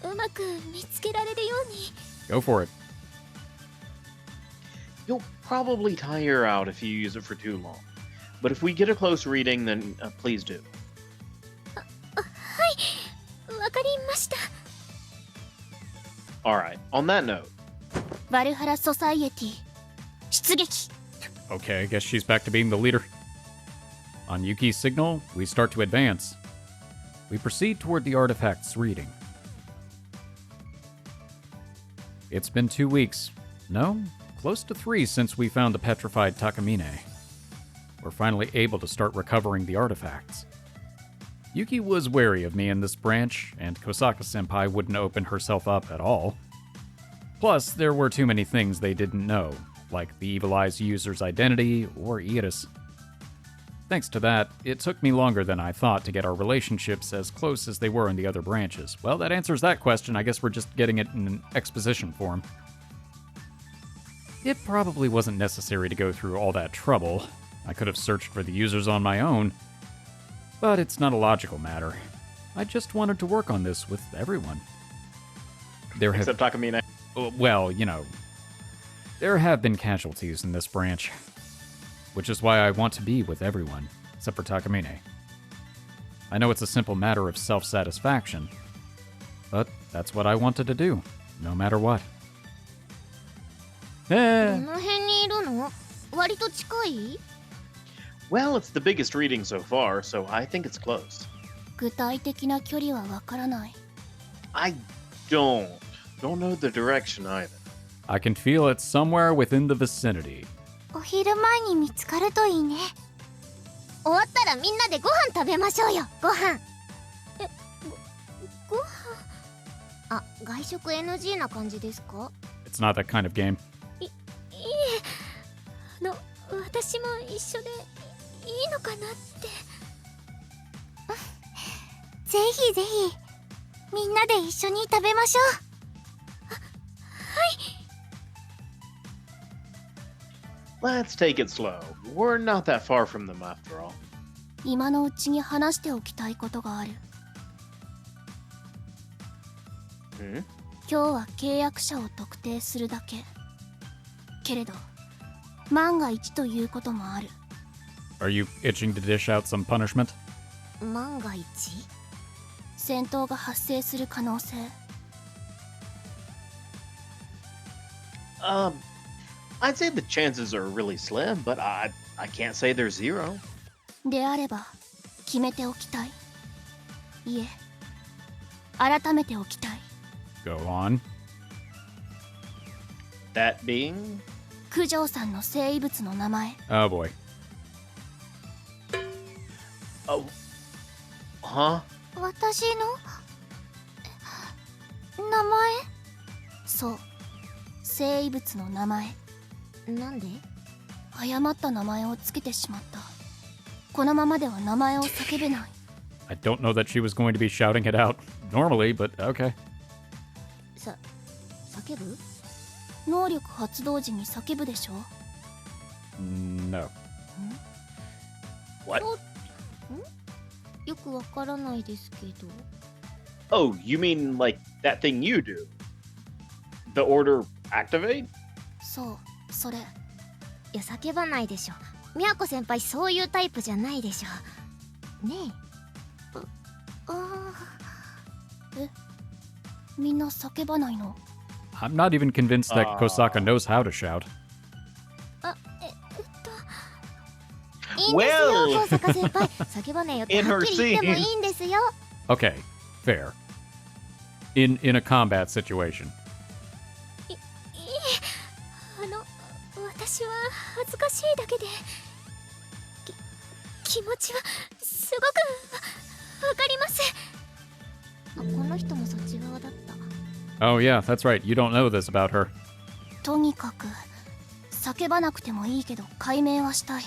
うまく見つけられるように。 Go for it. You'll probably tire out if you use it for too long. But if we get a close reading, then please do. はい、わかりました。 Alright, on that note. バルハラソサイエティ、出撃。 Okay, I guess she's back to being the leader. On Yuki's signal, we start to advance. We proceed toward the artifact's reading. It's been 2 weeks. No, close to 3 since we found the petrified Takamine. We're finally able to start recovering the artifacts. Yuki was wary of me in this branch, and Kosaka-senpai wouldn't open herself up at all. Plus, there were too many things they didn't know, like the Evil Eye's user's identity or Iris. Thanks to that, it took me longer than I thought to get our relationships as close as they were in the other branches. Well, that answers that question. I guess we're just getting it in an exposition form. It probably wasn't necessary to go through all that trouble. I could have searched for the users on my own. But it's not a logical matter. I just wanted to work on this with everyone. Except Takamine. Well, you know, there have been casualties in this branch. Which is why I want to be with everyone, except for Takamine. I know it's a simple matter of self-satisfaction, but that's what I wanted to do, no matter what. どの辺にいるの？割と近い？ Well, it's the biggest reading so far, so I think it's close. 具体的な距離はわからない。 I don't know the direction either. I can feel it somewhere within the vicinity. お昼前に見つかるといいね。終わったらみんなでご飯食べましょうよ。ご飯。ご飯。あ、外食 NG な感じですか？ It's not that kind of game. いえ、私も一緒でいいのかなって。ぜひぜひ、みんなで一緒に食べましょう。 Let's take it slow. We're not that far from them after all. 今のうちに話しておきたいことがある。Hmm? 今日は契約者を特定するだけ。けれど、万が一ということもある。Are you itching to dish out some punishment? 万が一？戦闘が発生する可能性。I'd say the chances are really slim, but I can't say they're zero. であれば、決めておきたい。いえ、改めておきたい。Go on. That being? 九条さんの生物の名前。 Oh boy. Oh. Huh? 私の名前？そう、生物の名前。なんで？誤った名前をつけてしまった。このままでは名前を叫べない。 I don't know that she was going to be shouting it out normally, but okay. 叫ぶ？能力発動時に叫ぶでしょ？ No. What? よくわからないですけど。 Oh, you mean like that thing you do? The order activate? そう、それ。いや叫ばないでしょ。みやこ先輩そういうタイプじゃないでしょ。ねみんな叫ばないの？ I'm not even convinced that Kosaka knows how to shout. いいんですよ、 Well, 高坂先輩。叫ばねえよって in は her っきり言ってもいいんですよ。 Okay, fair. In a combat situation. 私は恥ずかしいだけで気持ちはすごくわかります。あ、この人もそっち側だった。 Oh yeah, that's right. You don't know this about her. とにかく叫ばなくてもいいけど解明はしたい。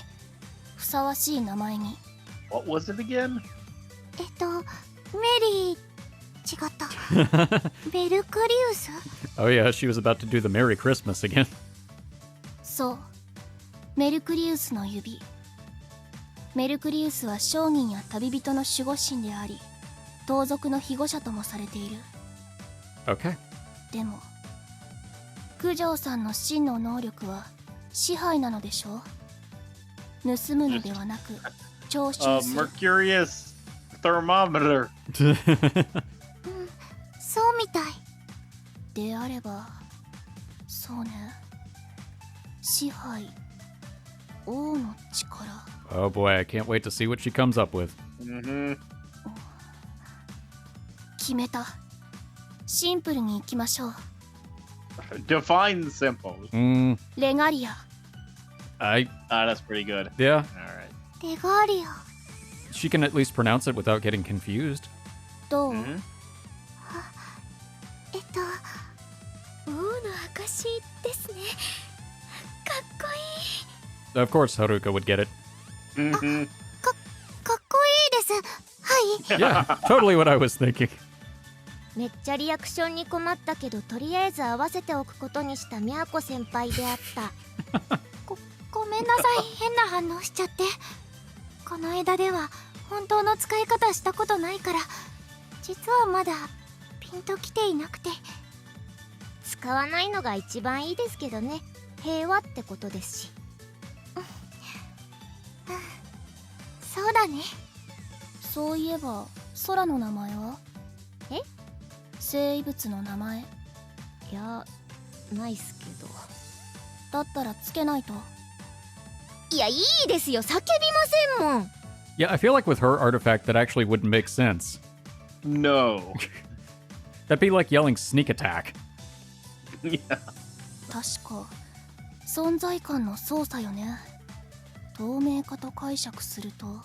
ふさわしい名前に。 what was it again? メリー違ったベルクリウス Oh yeah, she was about to do the Merry Christmas again. そう、メルクリウスの指。メルクリウスは商人や旅人の守護神であり、盗賊の庇護者ともされている。 Okay. でも九条さんの真の能力は支配なのでしょう？盗むのではなく徴収する。 Mercurius thermometer. そうみたい。であればそうね、支配王の力。 Oh boy, I can't wait to see what she comes up with. Mm-hmm. 決めた。シンプルにいきましょう。 Define simple. レガリア。 I That's pretty good. yeah, All right. レガリア she can at least pronounce it without getting confused. どう？ Mhm. 王の証ですね。かっこいい。 Of course, Haruka would get it. Mm-hmm. かっこいいです。はい Yeah, totally what I was thinking. めっちゃリアクションに困ったけど、とりあえず合わせておくことにしたみやこ先輩であった。ごめんなさい、変な反応しちゃって。この間では本当の使い方したことないから、実はまだピンときていなくて。使わないのが一番いいですけどね。平和ってことですし。そうだね。そういえば空の名前は？え？生物の名前。いや、ないっすけど。だったらつけないと。いや、いいですよ。叫びませんもん。 Yeah, I feel like with her artifact that actually wouldn't make sense. No. That'd be like yelling sneak attack. Yeah. 確か存在感の操作よね。透明化と解釈すると。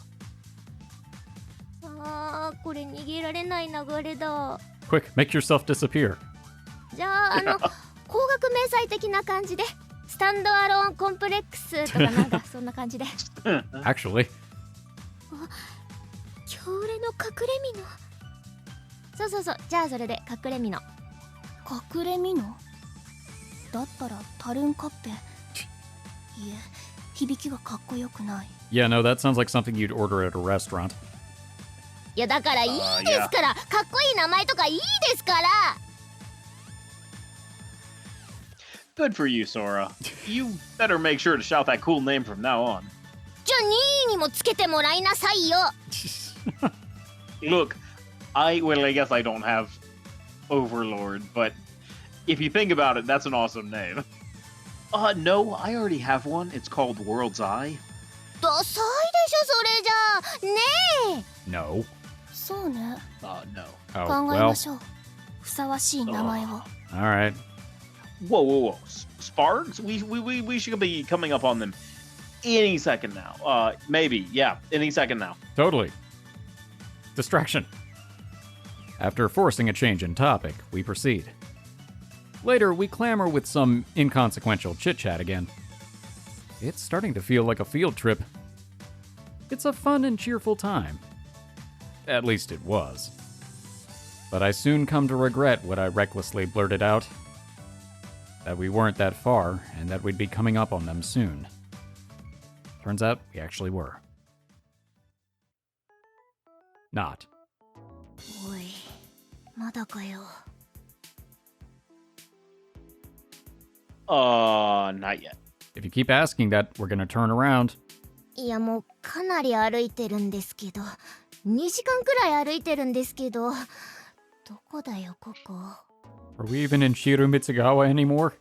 あー、これ逃げられない流れだ。 Quick, make yourself disappear. じゃあ、工学迷彩的な感じで。スタンドアローンコンプレックスとかなんかそんな感じで。 Actually. 強烈の隠れ身の。そう。じゃあそれで隠れ身の。隠れ身の？だったらタルンカッペ。いえ、響きがかっこよくない。 Yeah, no, that sounds like something you'd order at a restaurant. いやだからいいですから、かっこいい名前とかいいですから。 Good for you, Sora. You better make sure to shout that cool name from now on. じゃあ2位にもつけてもらいなさいよ。 Look, I guess I don't have Overlord, but if you think about it, that's an awesome name. No, I already have one. It's called World's Eye. ダサいでしょそれじゃあ。ねえ。 No. そうね。 No. Oh, 考え well. ましょう。ふさわしい名前を。 Alright. Whoa. Sparks? We should be coming up on them any second now. Maybe, yeah, any second now. Totally. Distraction. After forcing a change in topic, we proceed. Later, we clamor with some inconsequential chit-chat again. It's starting to feel like a field trip. It's a fun and cheerful time. At least it was. But I soon come to regret what I recklessly blurted out. that we weren't that far and that we'd be coming up on them soon. Turns out we actually were. Not. おい、まだかよ。 Not yet. If you keep asking that, we're gonna turn around. いやもうかなり歩いてるんですけど、2時間くらい歩いてるんですけど、どこだよここ。 Are we even in Shiromitsugawa anymore?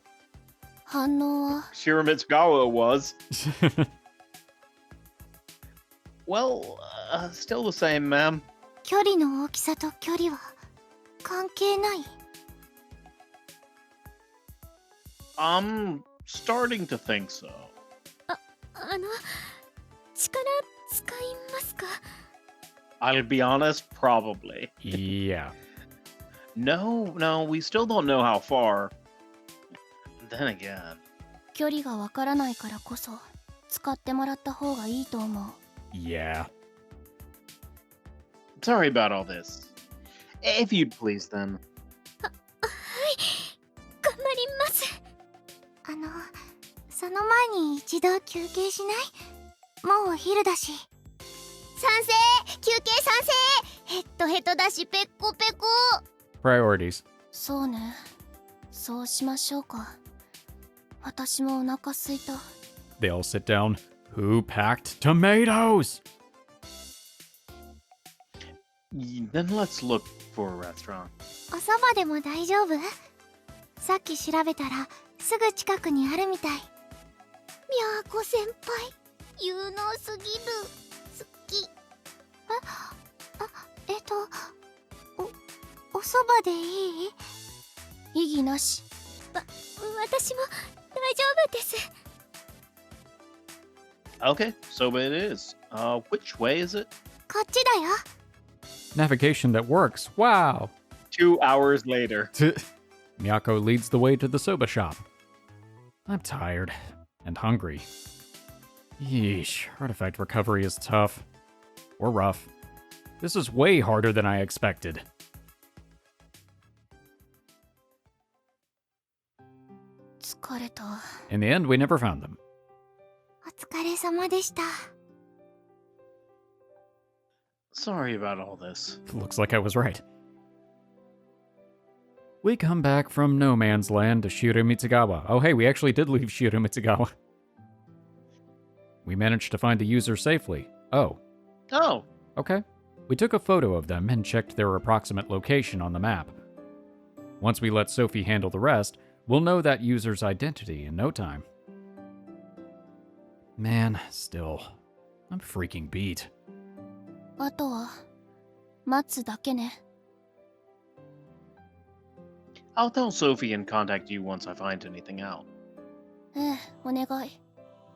反応は Shiramitsugawa was. Well, still the same, ma'am. 距離の大きさと距離は関係ない。 I'm starting to think so. 力使いますか？ I'll be honest, probably. Yeah. No, we still don't know how far. Then again. 距離がわからないからこそ使ってもらった方がいいと思う。 Yeah. Sorry about all this. If you'd please, then. 頑張ります。その前に一度休憩しない？もうお昼だし。賛成！休憩賛成！ヘッドヘッドだしペッコペコ。 Priorities. そうね。そうしましょうか。私もお腹すいた。 They all sit down. Who packed tomatoes? Then let's look for a restaurant. おそばでも大丈夫？さっき調べたらすぐ近くにあるみたい。みやこ先輩、有能すぎる。好き。おそばでいい？異議なし。私も大丈夫です。 Okay, so it is. Which way is it? こっちだよ。 Navigation that works. Wow. 2 hours later. Miyako leads the way to the soba shop. I'm tired and hungry. Yeesh, artifact recovery is tough. Or rough. This is way harder than I expected. 疲れた。 In the end, we never found them. お疲れ様でした。 Sorry about all this. Looks like I was right. We come back from no man's land to Shiramitsugawa. Oh hey, we actually did leave Shiramitsugawa. We managed to find the user safely. Oh. Oh, Okay. We took a photo of them and checked their approximate location on the map. Once we let Sophie handle the rest, we'll know that user's identity in no time. Man, still, I'm freaking beat. あとは待つだけね。 I'll tell Sophie and contact you once I find anything out. ええ、お願い。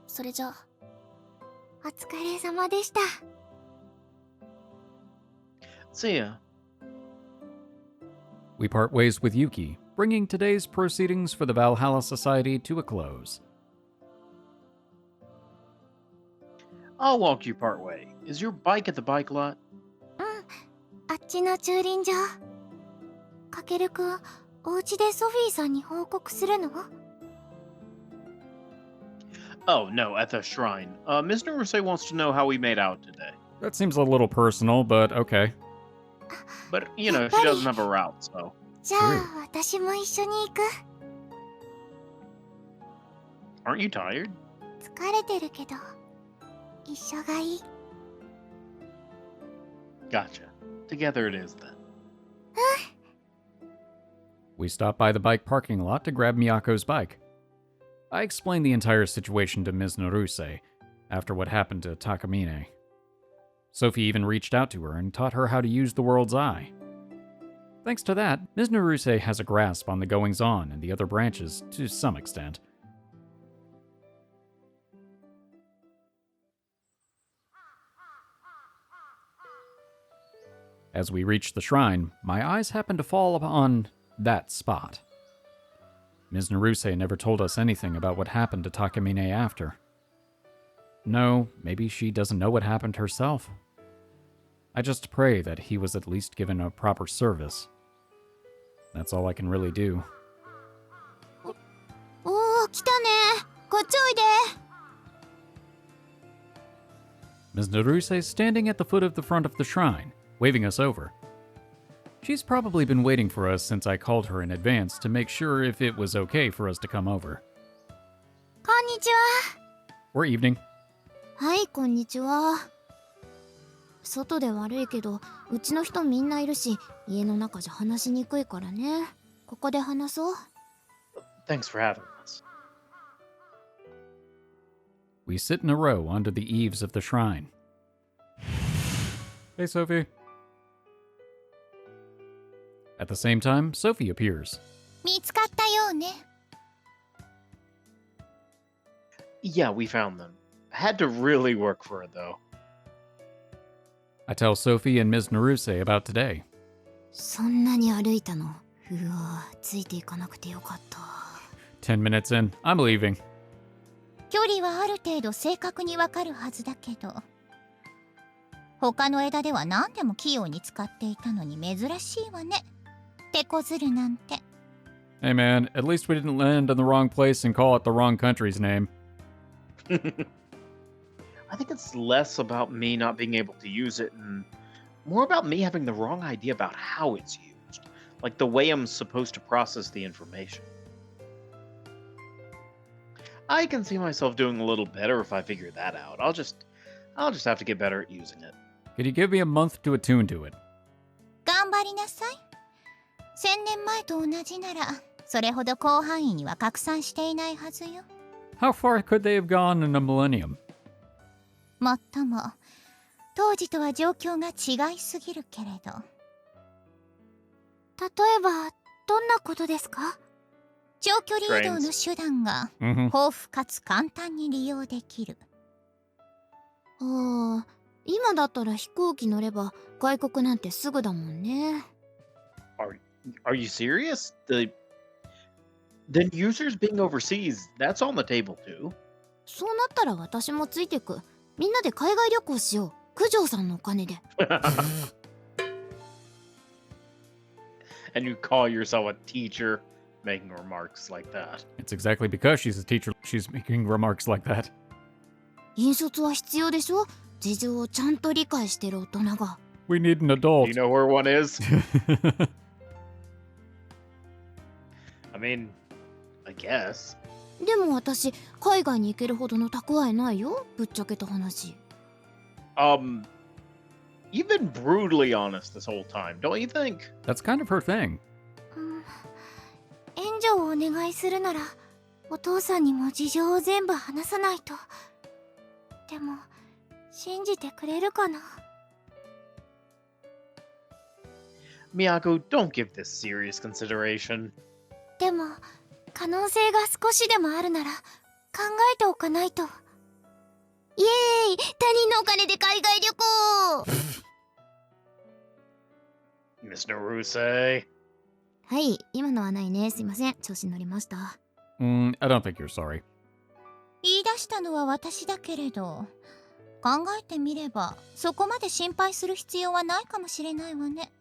それじゃあ。お疲れ様でした。 See ya. We part ways with Yuki, bringing today's proceedings for the Valhalla Society to a close. I'll walk you part way. Is your bike at the bike lot? あっちの駐輪場。かけるくん、お家でソフィーさんに報告するの？ Oh, no, at the shrine. Ms. Naruse wants to know how we made out today. That seems a little personal, but okay. But, you know, she doesn't have a route, so. じゃあ、私も一緒に行く。 Aren't you tired? 疲れてるけど、一緒がいい。 Gotcha. Together it is then. We stop by the bike parking lot to grab Miyako's bike. I explained the entire situation to Ms. Naruse after what happened to Takamine. Sophie even reached out to her and taught her how to use the world's eye. Thanks to that, Ms. Naruse has a grasp on the goings-on in the other branches to some extent. As we reach the shrine, my eyes happen to fall upon that spot. Ms. Naruse never told us anything about what happened to Takamine after. No, maybe she doesn't know what happened herself. I just pray that he was at least given a proper service. That's all I can really do. こっちおいで。 Ms. Naruse is standing at the foot of the front of the shrine, waving us over. She's probably been waiting for us since I called her in advance to make sure if it was okay for us to come over. こんにちは。 Or evening. はい、こんにちは。外で悪いけど、うちの人みんないるし、家の中じゃ話しにくいからね。ここで話そう。 Thanks for having us. We sit in a row under the eaves of the shrine. Hey, Sophie. At the same time, Sophie appears. 見つかったようね。 Yeah, we found them. Had to really work for it, though. I tell Sophie and Ms. Naruse about today. そんなに歩いたの。うわ、ついていかなくてよかった。 10 minutes in, I'm leaving. 距離はある程度正確にわかるはずだけど、他の枝では何でも器用に使っていたのに珍しいわね。手こずるなんて。 Hey man, at least we didn't land in the wrong place and call it the wrong country's name. I think it's less about me not being able to use it and more about me having the wrong idea about how it's used. Like the way I'm supposed to process the information. I can see myself doing a little better if I figure that out. I'll just have to get better at using it. Could you give me a month to attune to it? 頑張りなさい。1000年前と同じなら、それほど広範囲には拡散していないはずよ。 How far could they have gone in a millennium? もっとも、当時とは状況が違いすぎるけれど。例えば、どんなことですか？長距離移動の手段が Mm-hmm. 豊富かつ簡単に利用できる。ああ、今だったら飛行機乗れば外国なんてすぐだもんね。 Are you serious? Then users being overseas, that's on the table too. そうなったら私もついてく。みんなで海外旅行しよう。九条さんのお金で。 And you call yourself a teacher making remarks like that. It's exactly because she's a teacher she's making remarks like that. 引率は必要でしょ？事情をちゃんと理解してる大人が。 We need an Do adult. you know where one is? I mean, I guess. でも私、海外に行けるほどの蓄えないよ。ぶっちゃけた話。You've been brutally honest this whole time, don't you think? That's kind of her thing. 援助をお願いするなら、お父さんにも事情を全部話さないと。でも、信じてくれるかな？ Miyako, don't give this serious consideration. でも、可能性が少しでもあるなら、考えておかないと。イエーイ！他人のお金で海外旅行！ Miss Naruse. はい、今のはないね。すいません。調子に乗りました。I don't think you're sorry. 言い出したのは私だけれど、考えてみればそこまで心配する必要はないかもしれないわね。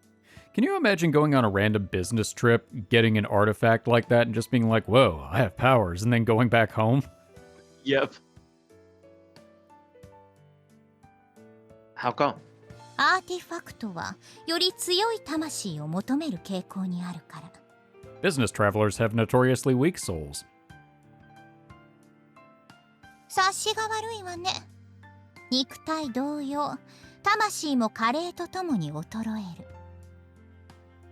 Can you imagine going on a random business trip, getting an artifact like that, and just being like, whoa, I have powers, and then going back home? Yep. How come? アーティファクトはより強い魂を求める傾向にあるから。 Business travelers have notoriously weak souls. 察しが悪いわね。肉体同様、魂も加齢とともに衰える。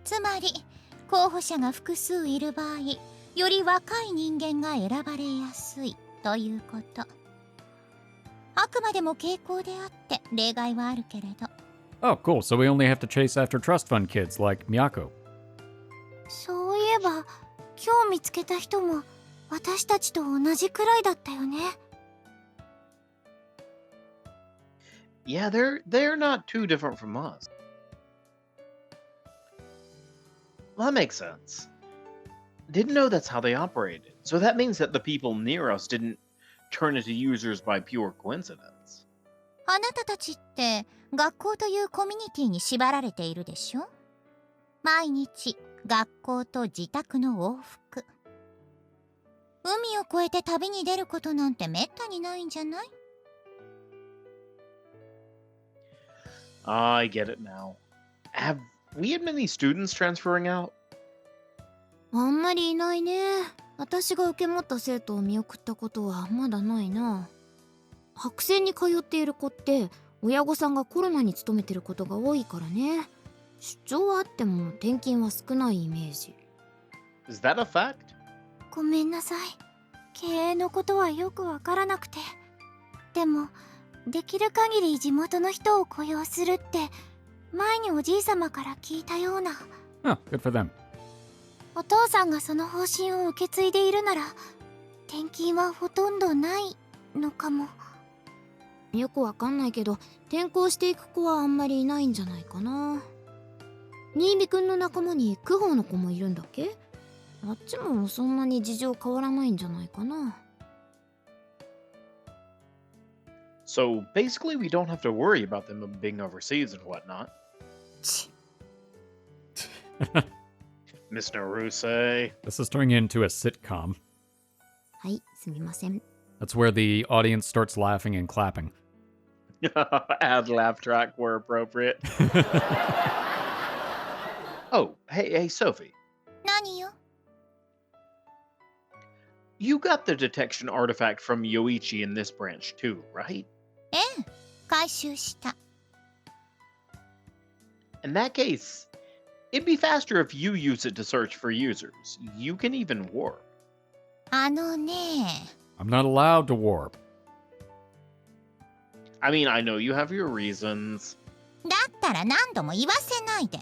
つまり、候補者が複数いる場合、より若い人間が選ばれやすいということ。あくまでも傾向であって例外はあるけれど。 Oh, cool. So we only have to chase after trust fund kids like Miyako. そういえば、今日見つけた人も私たちと同じくらいだったよね。Yeah, they're not too different from us. Well, that makes sense. Didn't know that's how they operated. So that means that the people near us didn't turn into users by pure coincidence. あなたたちって学校というコミュニティに縛られているでしょ？毎日学校と自宅の往復。海を越えて旅に出ることなんてめったにないんじゃない？ I get it now. Have we had many students transferring out? あんまりいないね。私が受け持った生徒を見送ったことはまだないな。白線に通っている子って親御さんがコロナに勤めてることが多いからね。出張はあっても転勤は少ないイメージ。 Is that a fact? ごめんなさい。経営のことはよくわからなくて。でも、できる限り地元の人を雇用するって前におじいさまから聞いたような。 Oh, good for them. お父さんがその方針を受け継いでいるなら転勤はほとんどないのかも。よくわかんないけど転校していく子はあんまりいないんじゃないかな。新見くんの仲間に九方の子もいるんだっけ？あっちもそんなに事情変わらないんじゃないかな。 So basically, we don't have to worry about them being overseas and whatnot. ち Miss Naruse. This is turning into a sitcom. はい、すみません。 That's where the audience starts laughing and clapping. Add laugh track where appropriate. Oh, hey, Sophie. 何よ？ You got the detection artifact from Yoichi in this branch too, right? ええ、回収した。 In that case, it'd be faster if you use it to search for users. You can even warp. あのね、 I'm not allowed to warp. I mean, I know you have your reasons. だったら何度も言わせないで。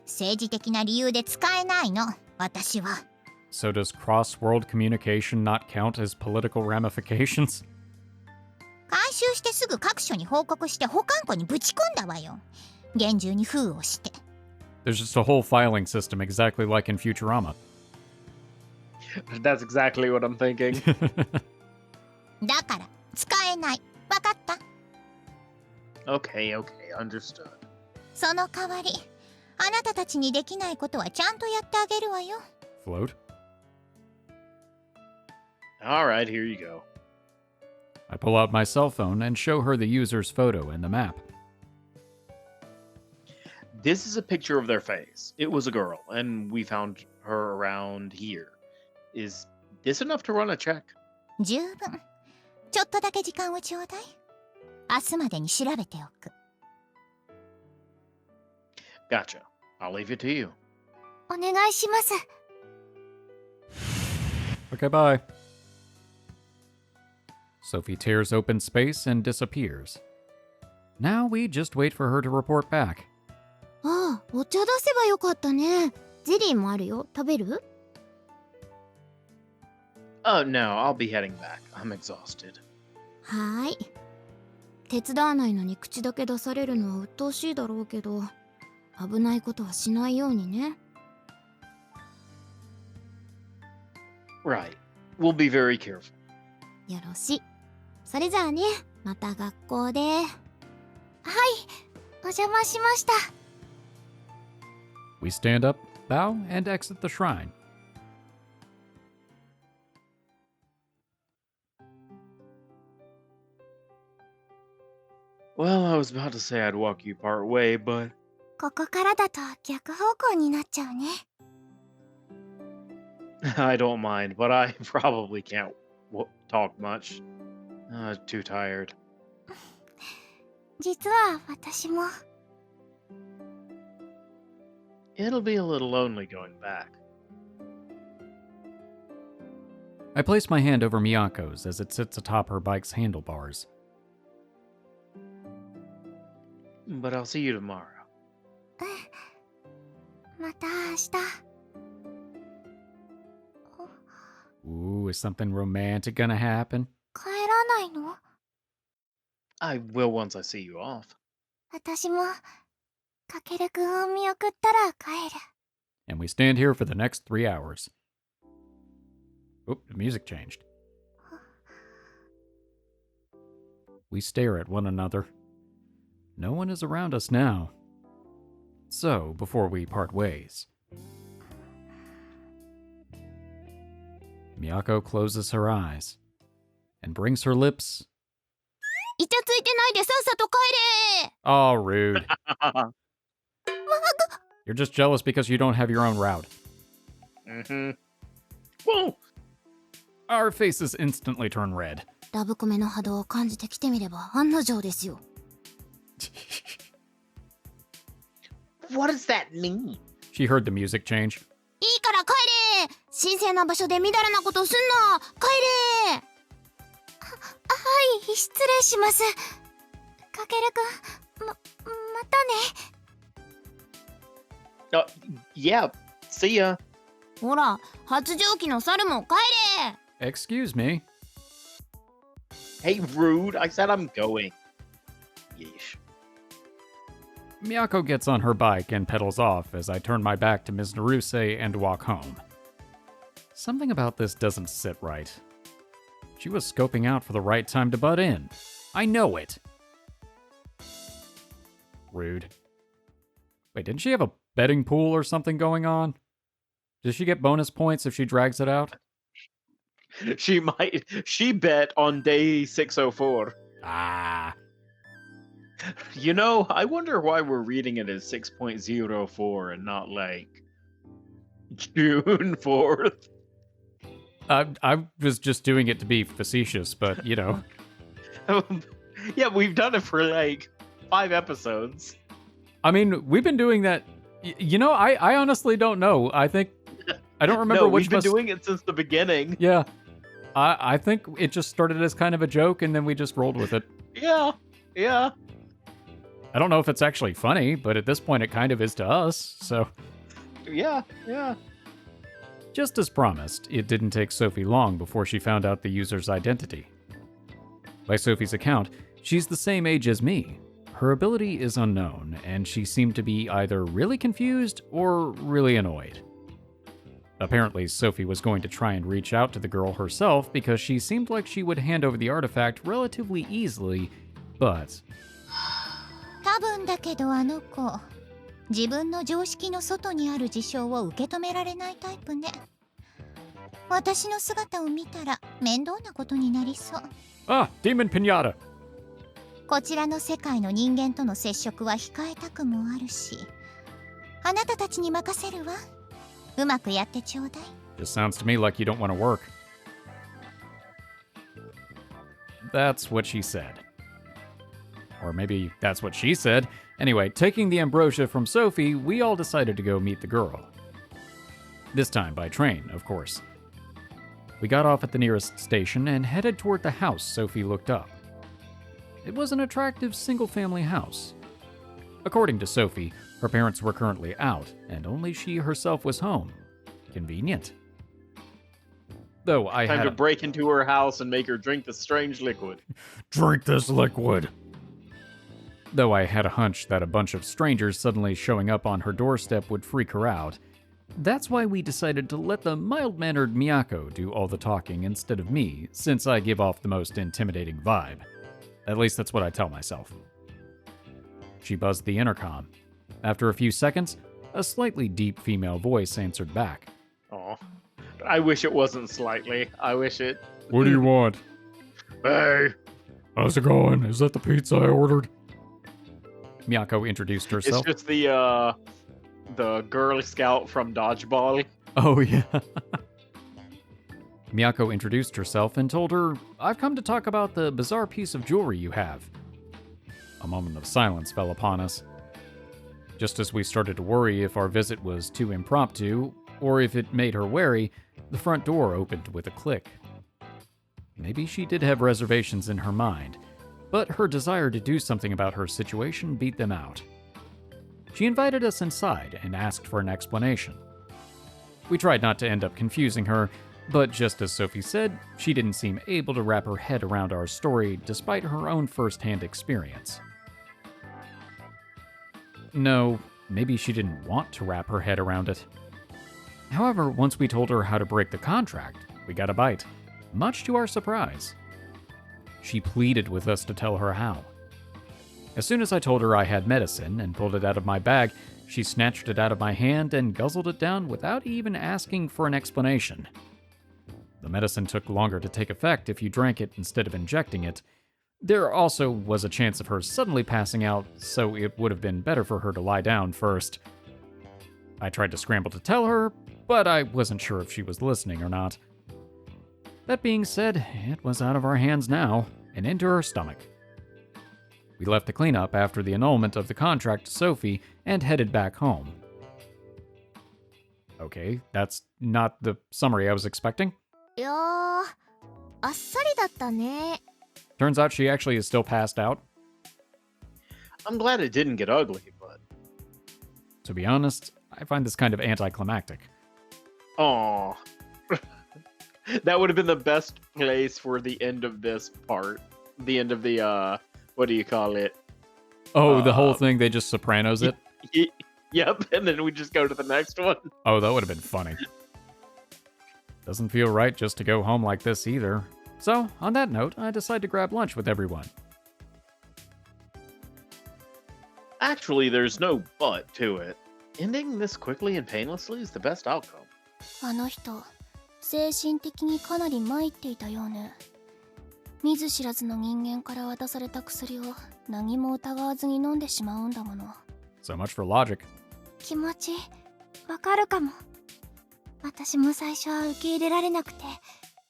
政治的な理由で使えないの、私は。 So does cross-world communication not count as political ramifications? 回収してすぐ各所に報告して保管庫にぶち込んだわよ。厳重に封をして。 There's just a whole filing system exactly like in Futurama. That's exactly what I'm thinking. だから使えない。わかった？ Okay, understood. その代わり、あなたたちにできないことはちゃんとやってあげるわよ。 Float? Alright, here you go. I pull out my cell phone and show her the user's photo in the map. This is a picture of their face. It was a girl, and we found her around here. Is this enough to run a check? 十分。ちょっとだけ時間をちょうだい。明日までに調べておく。 Gotcha. I'll leave it to you. お願いします。 Okay, bye. Sophie tears open space and disappears. Now we just wait for her to report back. ああ、お茶出せばよかったね。ゼリーもあるよ。食べる？ Oh, no, I'll be heading back. I'm exhausted. はーい。手伝わないのに口だけ出されるのは鬱陶しいだろうけど、危ないことはしないようにね。 Right. We'll be very careful. よろしい。それじゃあね、また学校で。はい、お邪魔しました。 We stand up, bow, and exit the shrine. Well, I was about to say I'd walk you part way, but ここからだと逆方向になっちゃうね。 I don't mind, but I probably can't talk much. Too tired. 実は私も。 It'll be a little lonely going back. I place my hand over Miyako's as it sits atop her bike's handlebars. But I'll see you tomorrow. また明日。 Ooh, is something romantic gonna happen? 帰らないの？ I will once I see you off. 私もかけるくんを見送ったら帰る。 And we stand here for the next 3 hours. Oop, the music changed. We stare at one another. No one is around us now. So, before we part ways, Miyako closes her eyes and brings her lips. イチャついてないでさっさと帰れ Oh, rude. You're just jealous because you don't have your own route. Mm-hmm. Whoa! Our faces instantly turn red. ラブコメの波動を感じてきてみれば案の定ですよ。 What does that mean? She heard the music change. いいから帰れ神聖な場所でみだらなことすんな帰れはい、失礼します。かけるくん、またね。Yeah. See ya. ほら発情期の猿も帰れ Excuse me. Hey, rude. I said I'm going. Yeesh. Miyako gets on her bike and pedals off as I turn my back to Ms. Naruse and walk home. Something about this doesn't sit right. She was scoping out for the right time to butt in. I know it. Rude. Wait, didn't she have a betting pool or something going on? Does she get bonus points if she drags it out? She might. She bet on day 604. Ah. You know, I wonder why we're reading it as 6.04 and not like June 4th. I was just doing it to be facetious, but, you know. Yeah, we've done it for like 5 episodes. I mean, we've been doing that. You know, I honestly don't know. I think I don't remember No, which we've been doing it since the beginning. Yeah. I think it just started as kind of a joke and then we just rolled with it. Yeah. I don't know if it's actually funny, but at this point it kind of is to us, so. Yeah. Just as promised, it didn't take Sophie long before she found out the user's identity. By Sophie's account, she's the same age as me. Her ability is unknown, and she seemed to be either really confused or really annoyed. Apparently, Sophie was going to try and reach out to the girl herself because she seemed like she would hand over the artifact relatively easily, but... 多分だけどあの子、自分の常識の外にある事象を受け止められないタイプね。私の姿を見たら面倒なことになりそう。Ah, Demon Pinata! こちらの世界の人間との接触は控えたくもあるし、あなたたちに任せるわ。うまくやってちょうだい。 Just sounds to me like you don't want to work. That's what she said. Or maybe that's what she said. Anyway, taking the ambrosia from Sophie, we all decided to go meet the girl. This time by train, of course. We got off at the nearest station and headed toward the house Sophie looked up. It was an attractive single-family house. According to Sophie, her parents were currently out, and only she herself was home. Convenient. Though I Time had to break into her house and make her drink the strange liquid. Drink this liquid. Though I had a hunch that a bunch of strangers suddenly showing up on her doorstep would freak her out. That's why we decided to let the mild-mannered Miyako do all the talking instead of me, since I give off the most intimidating vibe. At least that's what I tell myself. She buzzed the intercom. After a few seconds, a slightly deep female voice answered back. Oh, I wish it wasn't slightly. I wish it. What do you want? Hey, How's it going? Is that the pizza I ordered? Miyako introduced herself. it's just the Girl Scout from Dodgeball. Oh, yeah. Miyako introduced herself and told her, I've come to talk about the bizarre piece of jewelry you have. A moment of silence fell upon us. Just as we started to worry if our visit was too impromptu, or if it made her wary, the front door opened with a click. Maybe she did have reservations in her mind, but her desire to do something about her situation beat them out. She invited us inside and asked for an explanation. We tried not to end up confusing her, but just as Sophie said, she didn't seem able to wrap her head around our story despite her own first-hand experience. No, maybe she didn't want to wrap her head around it. However, once we told her how to break the contract, we got a bite, much to our surprise. She pleaded with us to tell her how. As soon as I told her I had medicine and pulled it out of my bag, she snatched it out of my hand and guzzled it down without even asking for an explanation. The medicine took longer to take effect if you drank it instead of injecting it. There also was a chance of her suddenly passing out, so it would have been better for her to lie down first. I tried to scramble to tell her, but I wasn't sure if she was listening or not. That being said, it was out of our hands now, and into her stomach. We left the cleanup after the annulment of the contract to Sophie and headed back home. Okay, that's not the summary I was expecting. いやー、あっさりだったね。 Turns out she actually is still passed out. I'm glad it didn't get ugly, but To be honest, I find this kind of anticlimactic. aw. That would have been the best place for the end of this part. The end of the what do you call it? Oh, the whole thing, they just Sopranos it? Yep, and then we just go to the next one. Oh, that would have been funny. Doesn't feel right just to go home like this either. So, on that note, I decide to grab lunch with everyone. Actually, there's no but to it. Ending this quickly and painlessly is the best outcome. あの人精神的にかなり参っていたようね。見ず知らずの人間から渡された薬を何も疑わずに飲んでしまうんだもの。 So much for logic. 気持ちわかるかも。私も最初は受け入れられなくて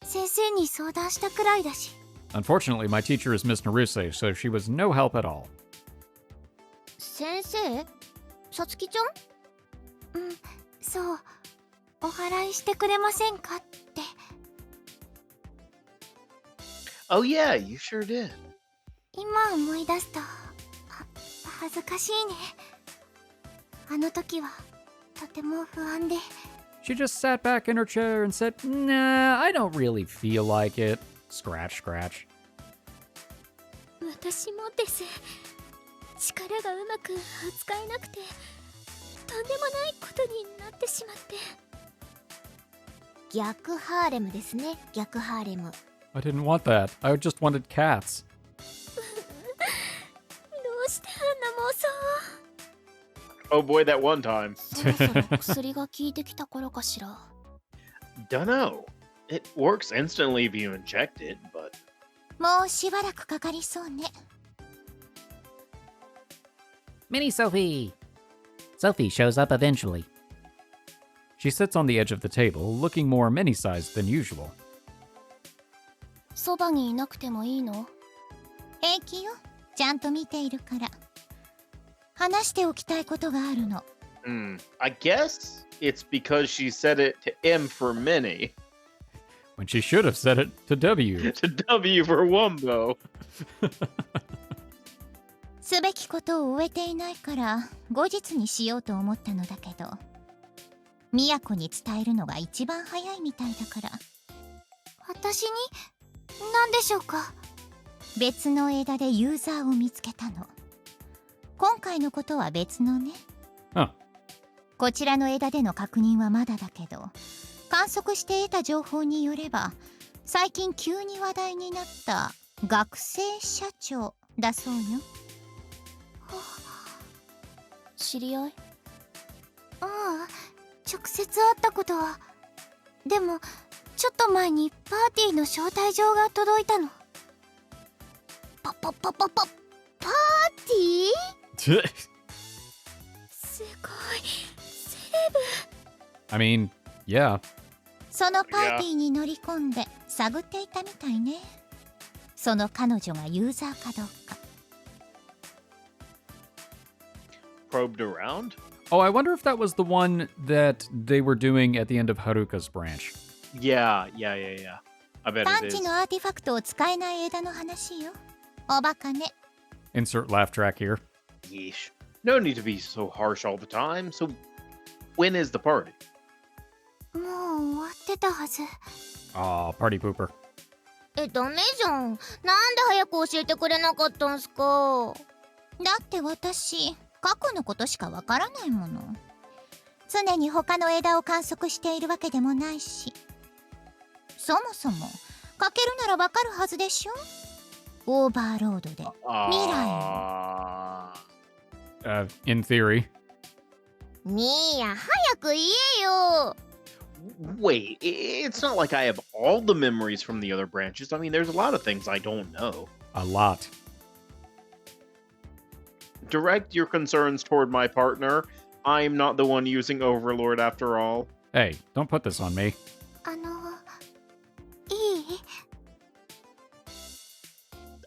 先生に相談したくらいだし。 Unfortunately, my teacher is Miss Naruse, so she was no help at all. 先生？さつきちゃん？そう、お祓いしてくれませんかって。 Oh yeah, you sure did. 今思い出すと恥ずかしいね。あの時はとても不安で。 She just sat back in her chair and said, "Nah, I don't really feel like it." Scratch, scratch. 私もです。力がうまく扱えなくてとんでもないことになってしまって。逆ハーレムですね、逆ハーレム。 I didn't want that. I just wanted cats. どうしてあんな妄想を。 Oh boy, that one time. そろそろ薬が効いてきた頃かしら。 Dunno. It works instantly if you inject it, but もうしばらくかかりそうね。 Mini Sophie! Sophie shows up eventually. She sits on the edge of the table, looking more mini-sized than usual. そばにいなくてもいいの？平気よ。ちゃんと見ているから。話しておきたいことがあるの。I guess it's because she said it to M for many. When she should have said it to W. To W for Wumbo. すべきことを終えていないから後日にしようと思ったのだけど、都に伝えるのが一番早いみたいだから。私に何でしょうか？別の枝でユーザーを見つけたの。今回のことは別のね。こちらの枝での確認はまだだけど、観測して得た情報によれば最近急に話題になった学生社長だそうよ。知り合い？ああ、直接会ったことは。でもちょっと前にパーティーの招待状が届いたの。パーティー？すごい、セレブ。 I mean, yeah. そのパーティーに乗り込んで探っていたみたいね。その彼女がユーザーかどうか。 Probed around? Oh, I wonder if that was the one that they were doing at the end of Haruka's branch. Yeah. I bet 探 it 知 is. のアーティファクトを使えない枝の話よ。おバカね。 Insert laugh track here. Yeesh. No need to be so harsh all the time. So, when is the party? もう終わってたはず。 Aw, party pooper. ダメじゃん。なんで早く教えてくれなかったんすか？だって私、過去のことしかわからないもの。常に他の枝を観測しているわけでもないし。そもそも、かけるならわかるはずでしょ？オーバーロードで。未来を。In theory. ミーヤ、早く言えよ。Wait, it's not like I have all the memories from the other branches. I mean, there's a lot of things I don't know. A lot. Direct your concerns toward my partner. I'm not the one using Overlord after all. Hey, don't put this on me. いい？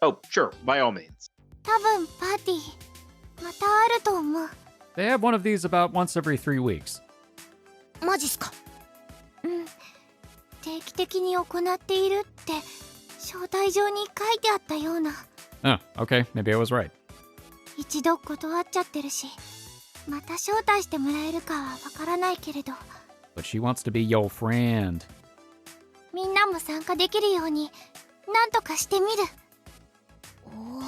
Oh, sure, by all means. 多分パーティーまたあると思う。 They have one of these about once every 3 weeks. マジっすか？うん。定期的に行っているって招待状に書いてあったような。 Oh, okay, maybe I was right. 一度断っちゃってるし、また招待してもらえるかはわからないけれど、 But she wants to be your friend. みんなも参加できるようになんとかしてみる。おお、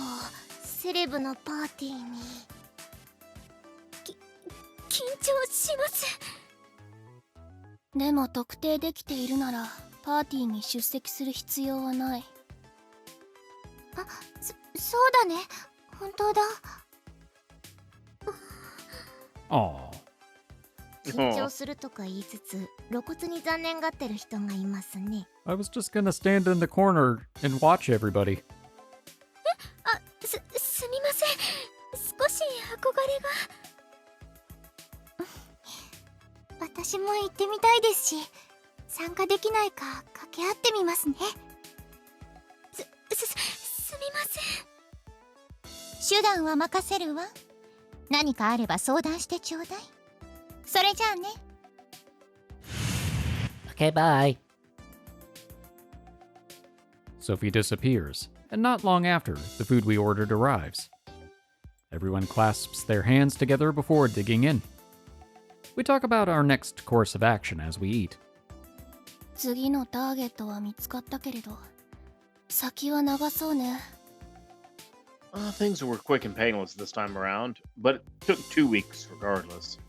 セレブのパーティーに。緊張します。でも特定できているならパーティーに出席する必要はない。あ、そうだね。本当だ。Aw. 緊張するとか言いつつ露骨に残念がってる人がいますね。 I was just gonna stand in the corner and watch everybody. すみません。少し憧れが。私も行ってみたいですし、参加できないか掛け合ってみますね。すみません。手段は任せるわ。何かあれば相談してちょうだい。それじゃあね。 Okay, bye. Sophie disappears, and not long after, the food we ordered arrives. Everyone clasps their hands together before digging in. We talk about our next course of action as we eat. 次のターゲットは見つかったけれど、先は長そうね。Things were quick and painless this time around, but it took 2 weeks regardless.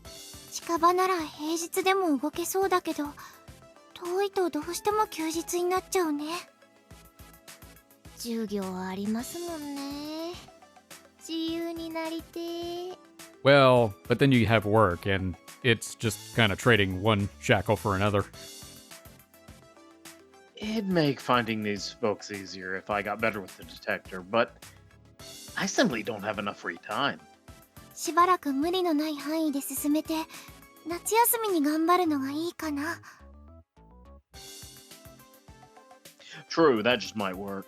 近場なら平日でも動けそうだけど、遠いとどうしても休日になっちゃうね。授業ありますもんね。自由になりてー。 Well, but then you have work, and it's just kind of trading one shackle for another. It'd make finding these folks easier if I got better with the detector, but I simply don't have enough free time. しばらく無理のない範囲で進めて、夏休みに頑張るのがいいかな。True, that just might work.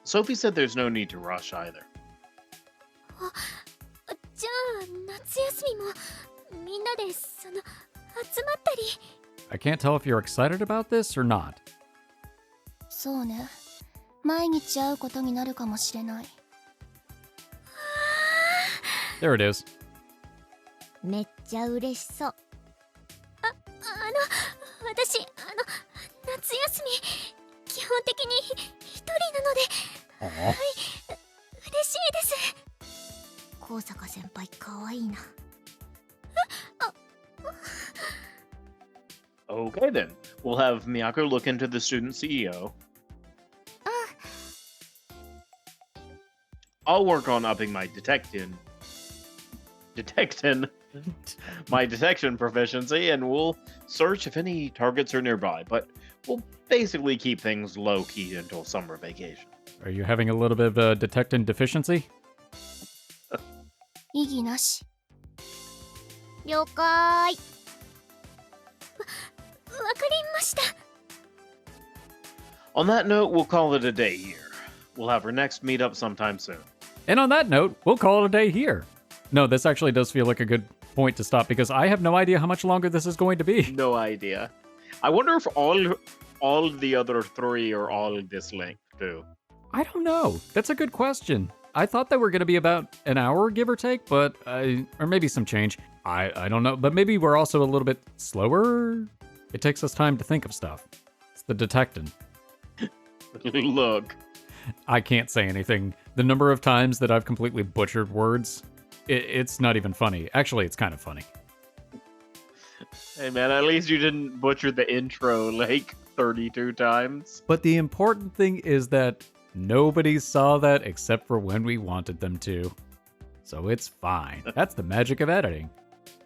Sophie said there's no need to rush either. じゃあ夏休みもみんなで集まったり。 I can't tell if you're excited about this or not. そうね。毎日会うことになるかもしれない。 There it is. めっちゃ嬉しそう。私夏休み基本的に一人なので、 Aw. 嬉しいです。高坂先輩かわいいな。Okay then, we'll have Miyako look into the student CEO. I'll work on upping my my detection proficiency, and we'll search if any targets are nearby, but we'll basically keep things low-key until summer vacation. Are you having a little bit of a detecting deficiency? 異議なし。了解。わかりました。 On that note, we'll call it a day here. We'll have our next meetup sometime soon. And on that note, we'll call it a day here. No, this actually does feel like a good point to stop because I have no idea how much longer this is going to be. No idea. I wonder if all the other 3 are all this length too. I don't know. That's a good question. I thought they were going to be about an hour, give or take, but or maybe some change. I don't know, but maybe we're also a little bit slower. It takes us time to think of stuff. It's the detecting. Look. I can't say anything. The number of times that I've completely butchered words, it's not even funny. Actually, it's kind of funny. Hey man, at least you didn't butcher the intro like 32 times. But the important thing is that nobody saw that except for when we wanted them to. So it's fine. That's the magic of editing.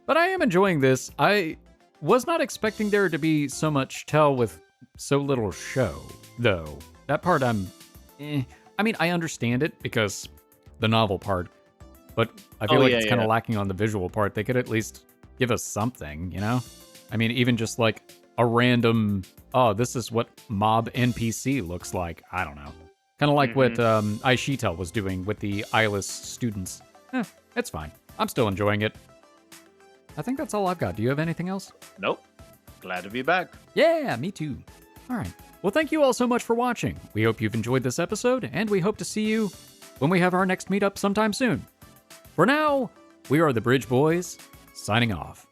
But I am enjoying this. I was not expecting there to be so much tell with so little show, though. That part I mean, I understand it because the novel part, but I feel it's kind of lacking on the visual part. They could at least give us something, you know? I mean, even just like a random, oh, this is what mob NPC looks like. I don't know. Kind of like what Aishita was doing with the eyeless students. It's fine. I'm still enjoying it. I think that's all I've got. Do you have anything else? Nope. Glad to be back. Yeah, me too. All right. Well, thank you all so much for watching. We hope you've enjoyed this episode, and we hope to see you when we have our next meetup sometime soon. For now, we are the Bridge Boys, signing off.